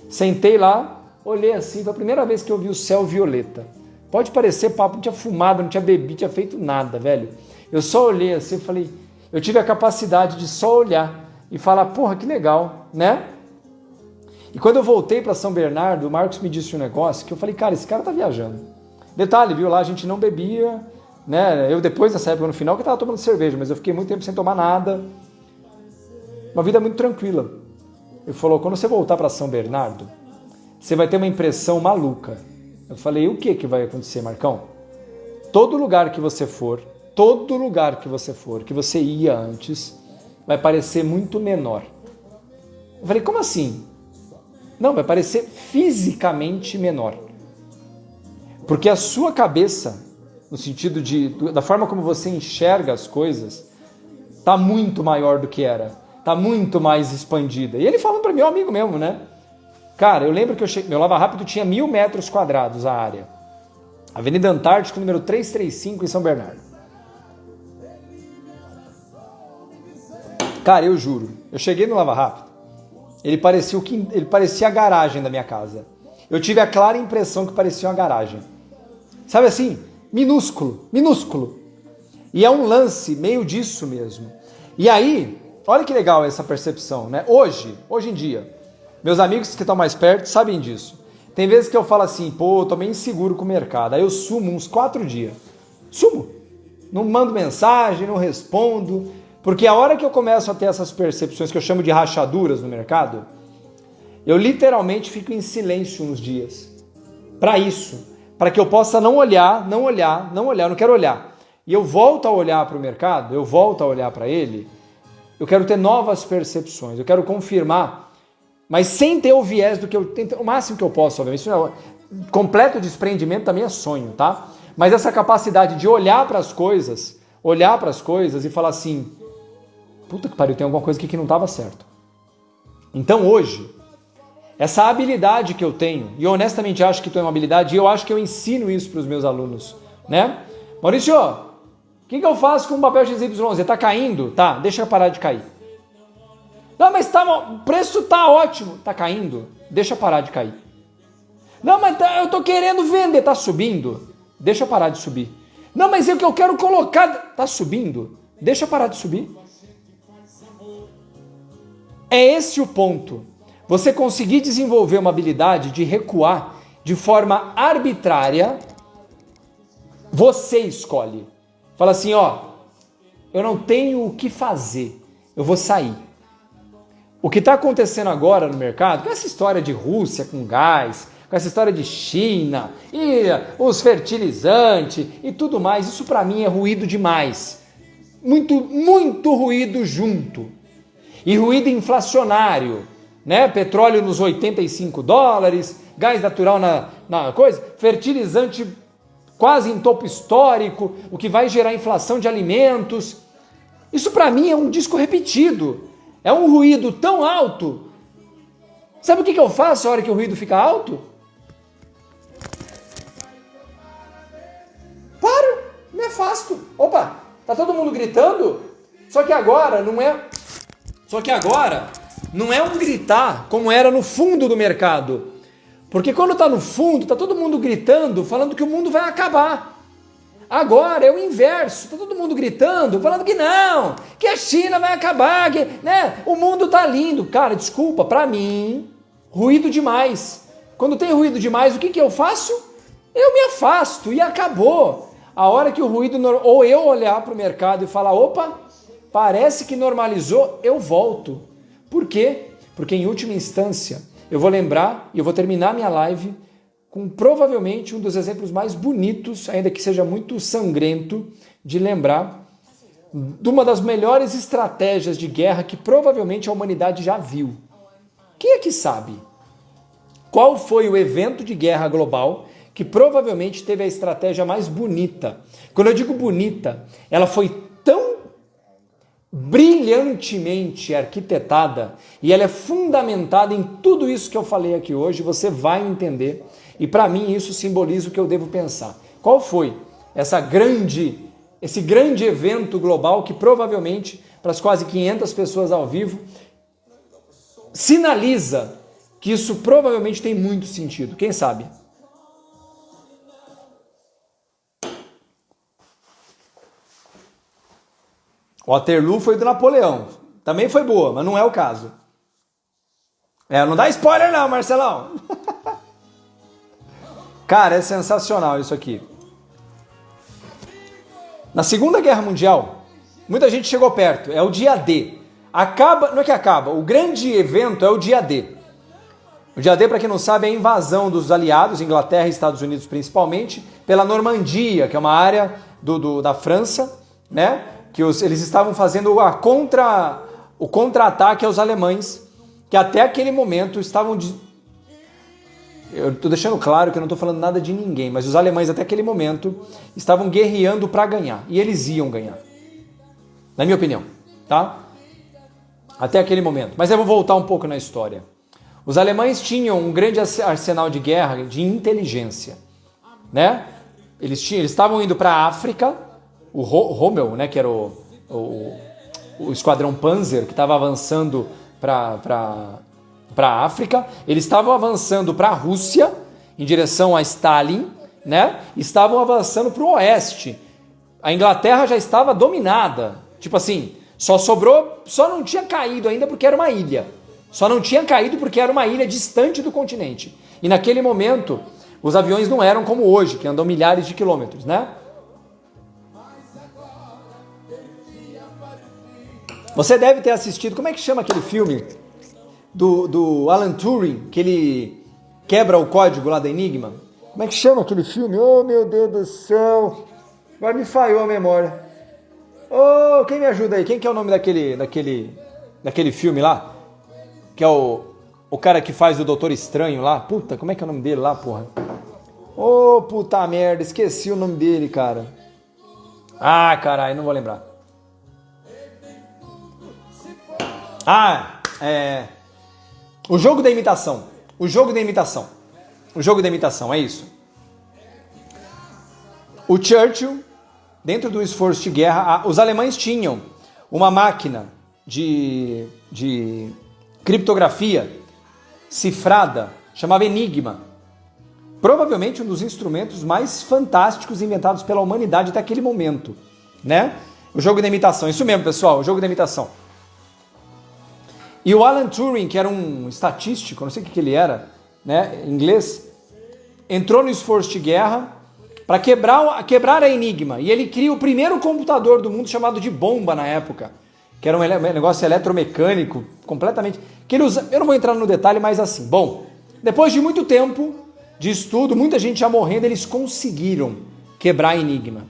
Sentei lá, olhei assim, foi a primeira vez que eu vi o céu violeta. Pode parecer papo, não tinha fumado, não tinha bebido, não tinha feito nada, velho. Eu só olhei assim, eu falei, eu tive a capacidade de só olhar e falar, porra, que legal, né? E quando eu voltei para São Bernardo, o Marcos me disse um negócio que eu falei, cara, esse cara tá viajando. Detalhe, viu, lá a gente não bebia, né? Eu depois dessa época, no final, que eu tava tomando cerveja, mas eu fiquei muito tempo sem tomar nada. Uma vida muito tranquila. Ele falou, quando você voltar para São Bernardo, você vai ter uma impressão maluca. Eu falei, o que vai acontecer, Marcão? Todo lugar que você for, que você ia antes, vai parecer muito menor. Eu falei, como assim? Não, vai parecer fisicamente menor. Porque a sua cabeça, no sentido da forma como você enxerga as coisas, está muito maior do que era. Está muito mais expandida. E ele falando para mim, amigo mesmo, né? Cara, eu lembro que meu Lava Rápido tinha 1.000 metros quadrados a área. Avenida Antártica, número 335, em São Bernardo. Cara, eu juro, eu cheguei no Lava Rápido, ele parecia a garagem da minha casa. Eu tive a clara impressão que parecia uma garagem. Sabe assim? Minúsculo. E é um lance meio disso mesmo. E aí, olha que legal essa percepção, né? Hoje em dia, meus amigos que estão mais perto sabem disso. Tem vezes que eu falo assim, pô, eu tô meio inseguro com o mercado. Aí eu sumo uns 4 dias. Sumo. Não mando mensagem, não respondo. Porque a hora que eu começo a ter essas percepções que eu chamo de rachaduras no mercado, eu literalmente fico em silêncio uns dias. para isso, para que eu possa não olhar, eu não quero olhar. E eu volto a olhar para o mercado, eu volto a olhar para ele, eu quero ter novas percepções, eu quero confirmar, mas sem ter o viés do que eu tento, o máximo que eu posso, obviamente. Isso é completo desprendimento também é sonho, tá? Mas essa capacidade de olhar para as coisas e falar assim, puta que pariu, tem alguma coisa aqui que não estava certo. Então hoje, essa habilidade que eu tenho, e eu honestamente acho que tem uma habilidade, e eu acho que eu ensino isso para os meus alunos, né? Maurício, o que eu faço com o papel XYZ? Tá caindo? Tá, deixa eu parar de cair. Não, mas o preço tá ótimo. Tá caindo? Deixa eu parar de cair. Não, mas eu tô querendo vender. Tá subindo? Deixa eu parar de subir. Não, mas é o que eu quero colocar. Tá subindo? Deixa eu parar de subir. É esse o ponto. Você conseguir desenvolver uma habilidade de recuar de forma arbitrária, você escolhe. Fala assim, eu não tenho o que fazer, eu vou sair. O que está acontecendo agora no mercado, com essa história de Rússia com gás, com essa história de China, e os fertilizantes e tudo mais, isso para mim é ruído demais. Muito, muito ruído junto. E ruído inflacionário, né? Petróleo nos $85, gás natural na coisa, fertilizante quase em topo histórico, o que vai gerar inflação de alimentos. Isso para mim é um disco repetido. É um ruído tão alto. Sabe o que eu faço na hora que o ruído fica alto? Paro, me afasto. Opa, tá todo mundo gritando? Só que agora não é um gritar como era no fundo do mercado. Porque quando está no fundo, está todo mundo gritando, falando que o mundo vai acabar. Agora é o inverso, está todo mundo gritando, falando que não, que a China vai acabar, que, né, o mundo está lindo. Cara, desculpa, para mim, ruído demais. Quando tem ruído demais, o que eu faço? Eu me afasto e acabou. A hora que o ruído, ou eu olhar para o mercado e falar, opa, parece que normalizou, eu volto. Por quê? Porque em última instância, eu vou lembrar e eu vou terminar minha live com provavelmente um dos exemplos mais bonitos, ainda que seja muito sangrento, de lembrar de uma das melhores estratégias de guerra que provavelmente a humanidade já viu. Quem é que sabe? Qual foi o evento de guerra global que provavelmente teve a estratégia mais bonita? Quando eu digo bonita, ela foi tão brilhantemente arquitetada e ela é fundamentada em tudo isso que eu falei aqui hoje, você vai entender, e para mim isso simboliza o que eu devo pensar. Qual foi esse grande evento global que provavelmente, para as quase 500 pessoas ao vivo, sinaliza que isso provavelmente tem muito sentido? Quem sabe? Waterloo foi do Napoleão. Também foi boa, mas não é o caso. Não dá spoiler não, Marcelão. Cara, é sensacional isso aqui. Na Segunda Guerra Mundial, muita gente chegou perto. É o dia D. Não é que acaba. O grande evento é o dia D. O dia D, para quem não sabe, é a invasão dos aliados, Inglaterra e Estados Unidos principalmente, pela Normandia, que é uma área da França, né? Que eles estavam fazendo o contra-ataque aos alemães, que até aquele momento estavam... Eu estou deixando claro que eu não estou falando nada de ninguém, mas os alemães até aquele momento estavam guerreando para ganhar, e eles iam ganhar, na minha opinião, tá? Até aquele momento. Mas eu vou voltar um pouco na história. Os alemães tinham um grande arsenal de guerra, de inteligência, né? Eles estavam indo para a África. O Rommel, né, que era o esquadrão Panzer, que estava avançando para a África, eles estavam avançando para a Rússia, em direção a Stalin, né? Estavam avançando para o oeste. A Inglaterra já estava dominada. Tipo assim, só não tinha caído ainda porque era uma ilha. Só não tinha caído porque era uma ilha distante do continente. E naquele momento, os aviões não eram como hoje, que andam milhares de quilômetros, né? Você deve ter assistido, como é que chama aquele filme do Alan Turing, que ele quebra o código lá da Enigma? Como é que chama aquele filme? Oh, meu Deus do céu. Agora me falhou a memória. Oh, quem me ajuda aí? Quem que é o nome daquele filme lá? Que é o cara que faz o Doutor Estranho lá. Puta, como é que é o nome dele lá, porra? Oh, puta merda, esqueci o nome dele, cara. Ah, caralho, não vou lembrar. O Jogo da Imitação. O Jogo da Imitação. O Jogo da Imitação, é isso. O Churchill, dentro do esforço de guerra, os alemães tinham uma máquina de criptografia cifrada, chamava Enigma. Provavelmente um dos instrumentos mais fantásticos inventados pela humanidade até aquele momento, né? O Jogo da Imitação, isso mesmo, pessoal, o Jogo da Imitação. E o Alan Turing, que era um estatístico, não sei o que ele era, né, inglês, entrou no esforço de guerra para quebrar a Enigma. E ele cria o primeiro computador do mundo chamado de bomba na época, que era um negócio eletromecânico, completamente... que ele usa, eu não vou entrar no detalhe, mas assim, bom, depois de muito tempo de estudo, muita gente já morrendo, eles conseguiram quebrar a Enigma.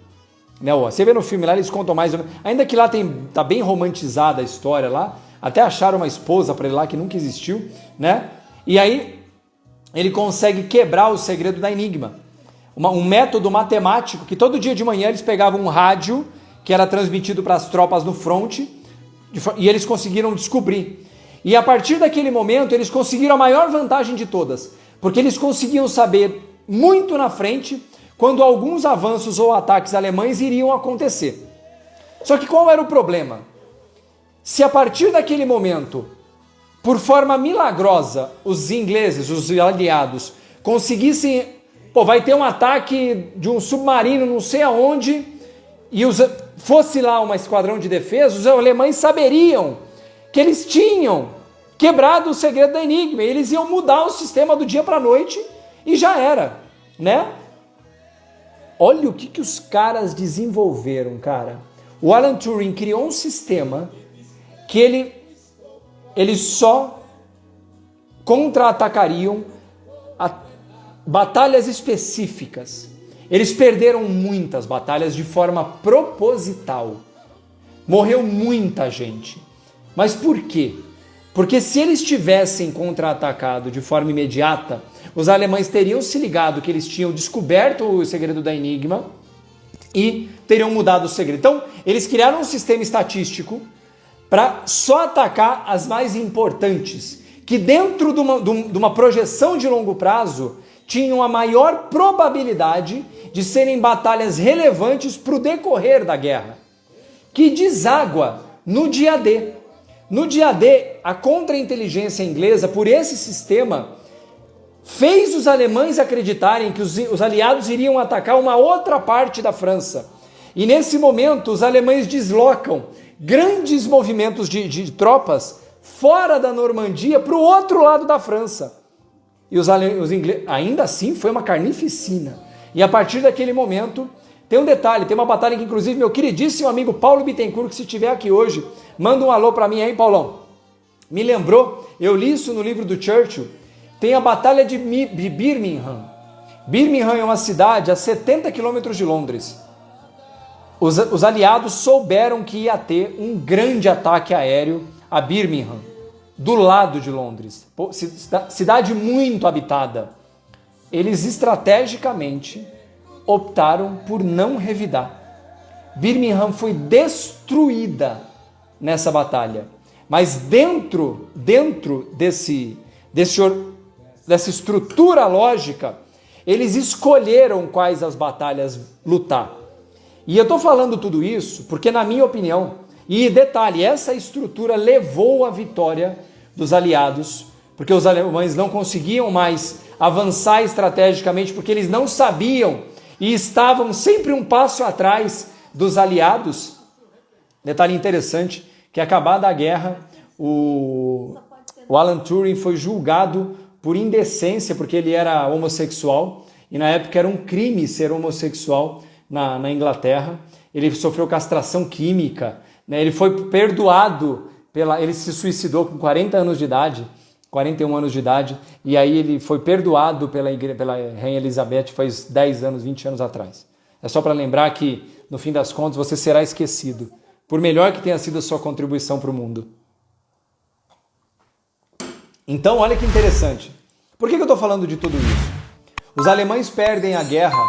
Né, você vê no filme lá, eles contam mais ou menos, ainda que lá tá bem romantizada a história lá, até acharam uma esposa para ele lá que nunca existiu, né? E aí ele consegue quebrar o segredo da Enigma. Um método matemático que todo dia de manhã eles pegavam um rádio que era transmitido para as tropas no fronte e eles conseguiram descobrir. E a partir daquele momento eles conseguiram a maior vantagem de todas, porque eles conseguiam saber muito na frente quando alguns avanços ou ataques alemães iriam acontecer. Só que qual era o problema? Se a partir daquele momento, por forma milagrosa, os ingleses, os aliados, conseguissem... vai ter um ataque de um submarino não sei aonde, e fosse lá um esquadrão de defesa, os alemães saberiam que eles tinham quebrado o segredo da Enigma, e eles iam mudar o sistema do dia para a noite, e já era, né? Olha o que os caras desenvolveram, cara. O Alan Turing criou um sistema que eles só contra-atacariam batalhas específicas. Eles perderam muitas batalhas de forma proposital. Morreu muita gente. Mas por quê? Porque se eles tivessem contra-atacado de forma imediata, os alemães teriam se ligado que eles tinham descoberto o segredo da Enigma e teriam mudado o segredo. Então, eles criaram um sistema estatístico para só atacar as mais importantes, que dentro de uma projeção de longo prazo tinham a maior probabilidade de serem batalhas relevantes para o decorrer da guerra, que deságua no dia D. No dia D, a contra-inteligência inglesa, por esse sistema, fez os alemães acreditarem que os aliados iriam atacar uma outra parte da França. E nesse momento, os alemães deslocam grandes movimentos de tropas fora da Normandia para o outro lado da França. E os ingleses, ainda assim, foi uma carnificina. E a partir daquele momento, tem um detalhe, tem uma batalha que inclusive meu queridíssimo amigo Paulo Bittencourt, que se estiver aqui hoje, manda um alô para mim aí, Paulão. Me lembrou, eu li isso no livro do Churchill, tem a batalha de Birmingham. Birmingham é uma cidade a 70 quilômetros de Londres. Os aliados souberam que ia ter um grande ataque aéreo a Birmingham, do lado de Londres. Cidade muito habitada. Eles estrategicamente optaram por não revidar. Birmingham foi destruída nessa batalha. Mas dentro dessa estrutura lógica, eles escolheram quais as batalhas lutar. E eu estou falando tudo isso porque, na minha opinião, e detalhe, essa estrutura levou à vitória dos aliados, porque os alemães não conseguiam mais avançar estrategicamente, porque eles não sabiam e estavam sempre um passo atrás dos aliados. Detalhe interessante, que acabada a guerra, o Alan Turing foi julgado por indecência, porque ele era homossexual, e na época era um crime ser homossexual na Inglaterra. Ele sofreu castração química, né? Ele foi perdoado, ele se suicidou com 40 anos de idade, 41 anos de idade, e aí ele foi perdoado pela Rainha Elizabeth faz 10 anos, 20 anos atrás. É só para lembrar que, no fim das contas, você será esquecido, por melhor que tenha sido a sua contribuição para o mundo. Então, olha que interessante. Por que eu estou falando de tudo isso? Os alemães perdem a guerra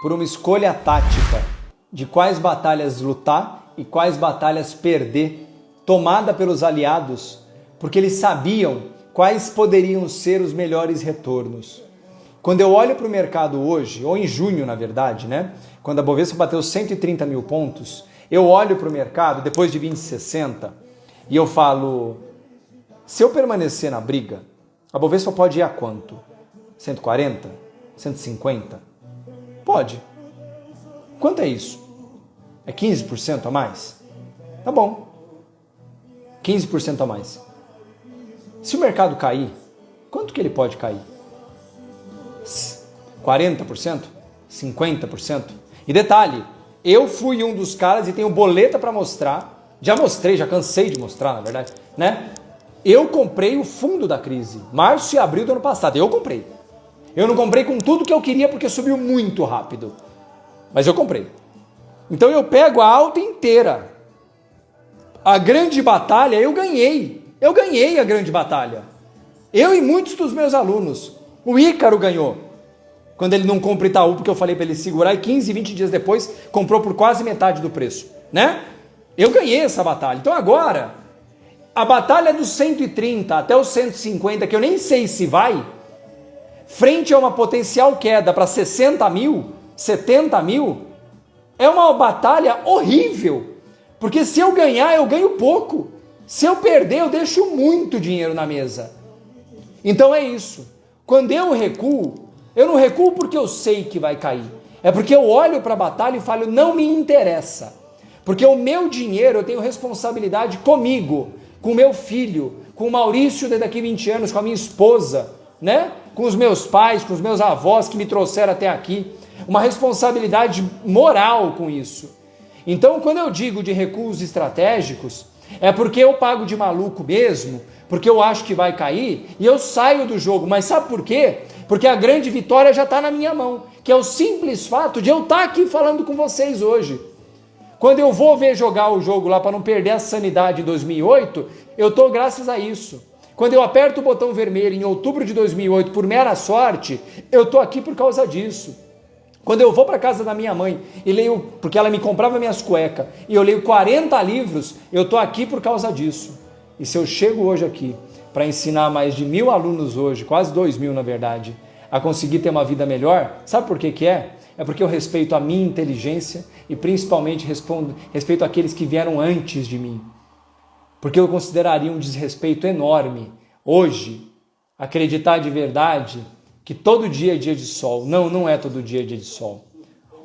por uma escolha tática de quais batalhas lutar e quais batalhas perder, tomada pelos aliados, porque eles sabiam quais poderiam ser os melhores retornos. Quando eu olho para o mercado hoje, ou em junho, na verdade, né? Quando a Bovespa bateu 130 mil pontos, eu olho para o mercado, depois de 20,60, e eu falo, se eu permanecer na briga, a Bovespa pode ir a quanto? 140? 150? Pode. Quanto é isso? É 15% a mais? Tá bom. 15% a mais. Se o mercado cair, quanto que ele pode cair? 40%? 50%? E detalhe, eu fui um dos caras e tenho boleta para mostrar, já mostrei, já cansei de mostrar, na verdade, né? Eu comprei o fundo da crise, março e abril do ano passado, eu comprei. Eu não comprei com tudo que eu queria porque subiu muito rápido, mas eu comprei. Então eu pego a alta inteira. A grande batalha eu ganhei. Eu ganhei a grande batalha. Eu e muitos dos meus alunos. O Ícaro ganhou. Quando ele não compra Itaú, porque eu falei para ele segurar, e 15, 20 dias depois comprou por quase metade do preço, né? Eu ganhei essa batalha. Então agora, a batalha dos 130 até os 150, que eu nem sei se vai, frente a uma potencial queda para 60 mil, 70 mil, é uma batalha horrível. Porque se eu ganhar, eu ganho pouco. Se eu perder, eu deixo muito dinheiro na mesa. Então é isso. Quando eu recuo, eu não recuo porque eu sei que vai cair. É porque eu olho para a batalha e falo, não me interessa. Porque o meu dinheiro, eu tenho responsabilidade comigo, com o meu filho, com o Maurício daqui 20 anos, com a minha esposa, né? Com os meus pais, com os meus avós que me trouxeram até aqui. Uma responsabilidade moral com isso. Então, quando eu digo de recuos estratégicos, é porque eu pago de maluco mesmo, porque eu acho que vai cair e eu saio do jogo. Mas sabe por quê? Porque a grande vitória já está na minha mão, que é o simples fato de eu estar aqui falando com vocês hoje. Quando eu vou ver jogar o jogo lá para não perder a sanidade em 2008, eu estou graças a isso. Quando eu aperto o botão vermelho em outubro de 2008 por mera sorte, eu estou aqui por causa disso. Quando eu vou para casa da minha mãe e leio, porque ela me comprava minhas cuecas, e eu leio 40 livros, eu estou aqui por causa disso. E se eu chego hoje aqui para ensinar mais de 1.000 alunos hoje, quase 2.000 na verdade, a conseguir ter uma vida melhor, sabe por que que é? É porque eu respeito a minha inteligência e principalmente respeito aqueles que vieram antes de mim. Porque eu consideraria um desrespeito enorme, hoje, acreditar de verdade que todo dia é dia de sol. Não, não é todo dia dia de sol.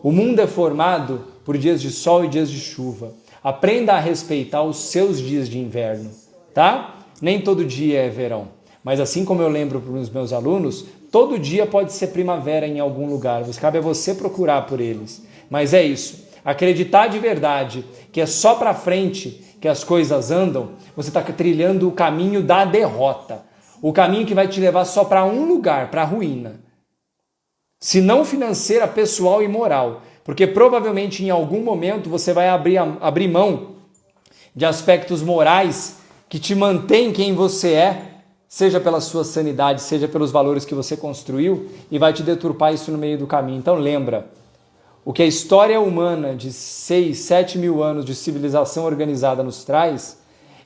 O mundo é formado por dias de sol e dias de chuva. Aprenda a respeitar os seus dias de inverno, tá? Nem todo dia é verão. Mas assim como eu lembro para os meus alunos, todo dia pode ser primavera em algum lugar. Cabe a você procurar por eles. Mas é isso. Acreditar de verdade que é só para frente que as coisas andam, você está trilhando o caminho da derrota. O caminho que vai te levar só para um lugar, para a ruína. Se não financeira, pessoal e moral. Porque provavelmente em algum momento você vai abrir mão de aspectos morais que te mantêm quem você é, seja pela sua sanidade, seja pelos valores que você construiu, e vai te deturpar isso no meio do caminho. Então lembra, o que a história humana de 6, 7 mil anos de civilização organizada nos traz,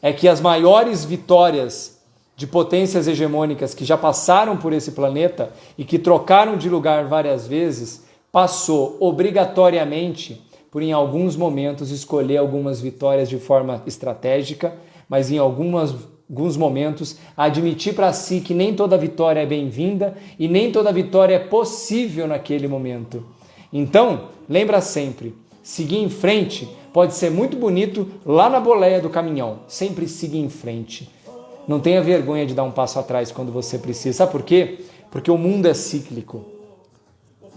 é que as maiores vitórias de potências hegemônicas que já passaram por esse planeta e que trocaram de lugar várias vezes, passou obrigatoriamente por, em alguns momentos, escolher algumas vitórias de forma estratégica, mas em alguns momentos admitir para si que nem toda vitória é bem-vinda e nem toda vitória é possível naquele momento. Então, lembra sempre, seguir em frente pode ser muito bonito lá na boleia do caminhão. Sempre siga em frente. Não tenha vergonha de dar um passo atrás quando você precisa. Sabe por quê? Porque o mundo é cíclico.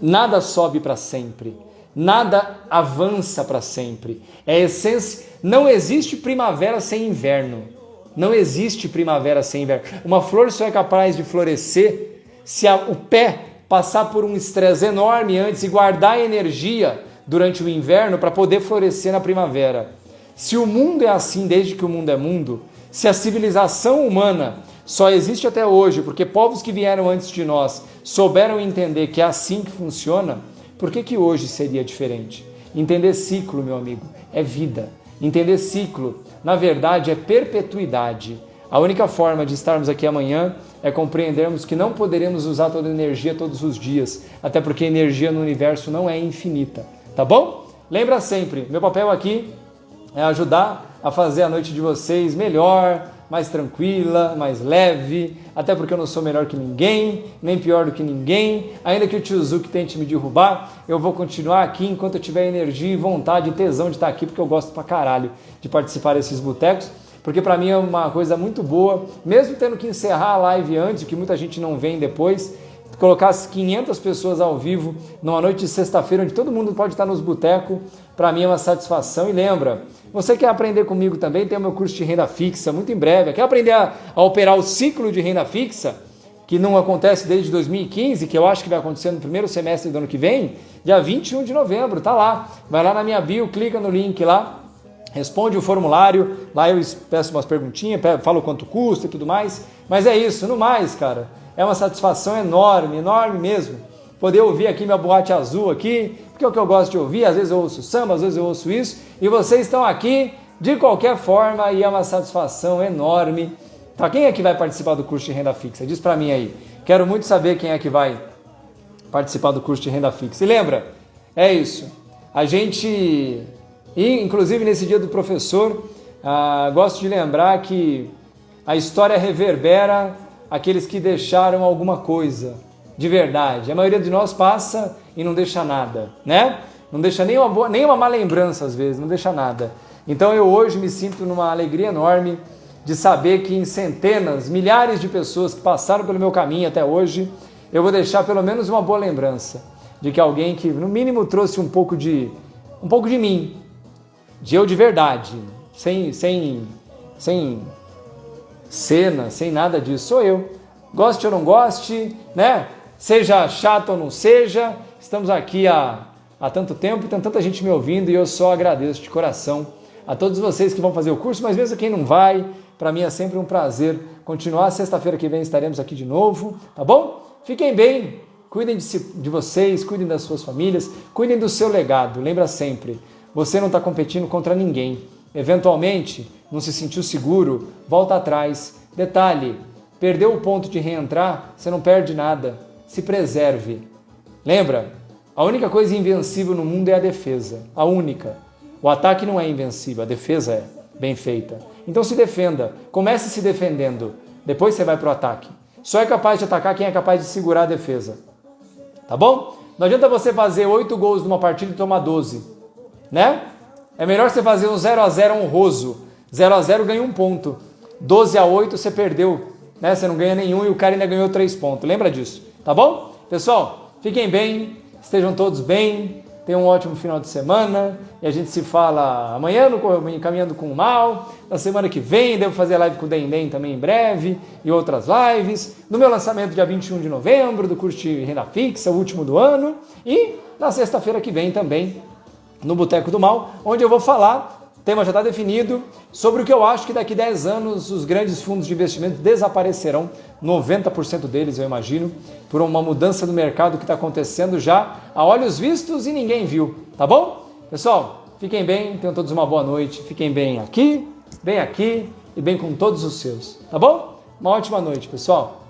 Nada sobe para sempre. Nada avança para sempre. É essência. Não existe primavera sem inverno. Não existe primavera sem inverno. Uma flor só é capaz de florescer se o pé passar por um estresse enorme antes e guardar energia durante o inverno para poder florescer na primavera. Se o mundo é assim desde que o mundo é mundo, se a civilização humana só existe até hoje porque povos que vieram antes de nós souberam entender que é assim que funciona, por que hoje seria diferente? Entender ciclo, meu amigo, é vida. Entender ciclo, na verdade, é perpetuidade. A única forma de estarmos aqui amanhã é compreendermos que não poderemos usar toda a energia todos os dias, até porque a energia no universo não é infinita, tá bom? Lembra sempre, meu papel aqui é ajudar a fazer a noite de vocês melhor, mais tranquila, mais leve, até porque eu não sou melhor que ninguém, nem pior do que ninguém, ainda que o tio Zuki tente me derrubar, eu vou continuar aqui enquanto eu tiver energia e vontade e tesão de estar aqui, porque eu gosto pra caralho de participar desses botecos, porque para mim é uma coisa muito boa, mesmo tendo que encerrar a live antes, o que muita gente não vem depois, colocar as 500 pessoas ao vivo numa noite de sexta-feira, onde todo mundo pode estar nos botecos, para mim é uma satisfação. E lembra, você quer aprender comigo também, tem o meu curso de renda fixa, muito em breve. Quer aprender a operar o ciclo de renda fixa, que não acontece desde 2015, que eu acho que vai acontecer no primeiro semestre do ano que vem, dia 21 de novembro, tá lá. Vai lá na minha bio, clica no link lá, responde o formulário, lá eu peço umas perguntinhas, falo quanto custa e tudo mais. Mas é isso, no mais, cara, é uma satisfação enorme, enorme mesmo, poder ouvir aqui minha boate azul aqui, porque é o que eu gosto de ouvir, às vezes eu ouço samba, às vezes eu ouço isso, e vocês estão aqui de qualquer forma e é uma satisfação enorme. Para quem é que vai participar do curso de renda fixa? Diz para mim aí, quero muito saber quem é que vai participar do curso de renda fixa. E lembra, é isso, a gente, inclusive nesse dia do professor, gosto de lembrar que a história reverbera aqueles que deixaram alguma coisa de verdade. A maioria de nós passa e não deixa nada, né? Não deixa nem uma má lembrança às vezes, não deixa nada. Então eu hoje me sinto numa alegria enorme de saber que em centenas, milhares de pessoas que passaram pelo meu caminho até hoje, eu vou deixar pelo menos uma boa lembrança de que alguém que no mínimo trouxe um pouco de mim, de eu de verdade, sem cena, sem nada disso, sou eu. Goste ou não goste, né? Seja chato ou não seja, estamos aqui há tanto tempo e tem tanta gente me ouvindo e eu só agradeço de coração a todos vocês que vão fazer o curso, mas mesmo quem não vai, para mim é sempre um prazer continuar. Sexta-feira que vem estaremos aqui de novo, tá bom? Fiquem bem, cuidem de vocês, cuidem das suas famílias, cuidem do seu legado. Lembra sempre, você não está competindo contra ninguém. Eventualmente, não se sentiu seguro, volta atrás. Detalhe, perdeu o ponto de reentrar, você não perde nada. Se preserve. Lembra? A única coisa invencível no mundo é a defesa. A única. O ataque não é invencível, a defesa é bem feita. Então se defenda. Comece se defendendo. Depois você vai para o ataque. Só é capaz de atacar quem é capaz de segurar a defesa. Tá bom? Não adianta você fazer 8 gols numa partida e tomar 12. Né? É melhor você fazer um 0-0 honroso. 0-0 ganha 1 ponto. 12-8 você perdeu. Né? Você não ganha nenhum e o cara ainda ganhou 3 pontos. Lembra disso? Tá bom? Pessoal, fiquem bem, estejam todos bem, tenham um ótimo final de semana e a gente se fala amanhã no Caminhando com o Mal, na semana que vem devo fazer live com o Dendem também em breve e outras lives, no meu lançamento dia 21 de novembro do curso de renda fixa, o último do ano, e na sexta-feira que vem também no Boteco do Mal, onde eu vou falar, o tema já está definido, sobre o que eu acho que daqui 10 anos os grandes fundos de investimento desaparecerão, 90% deles eu imagino, por uma mudança no mercado que está acontecendo já a olhos vistos e ninguém viu, tá bom? Pessoal, fiquem bem, tenham todos uma boa noite, fiquem bem aqui e bem com todos os seus, tá bom? Uma ótima noite, pessoal.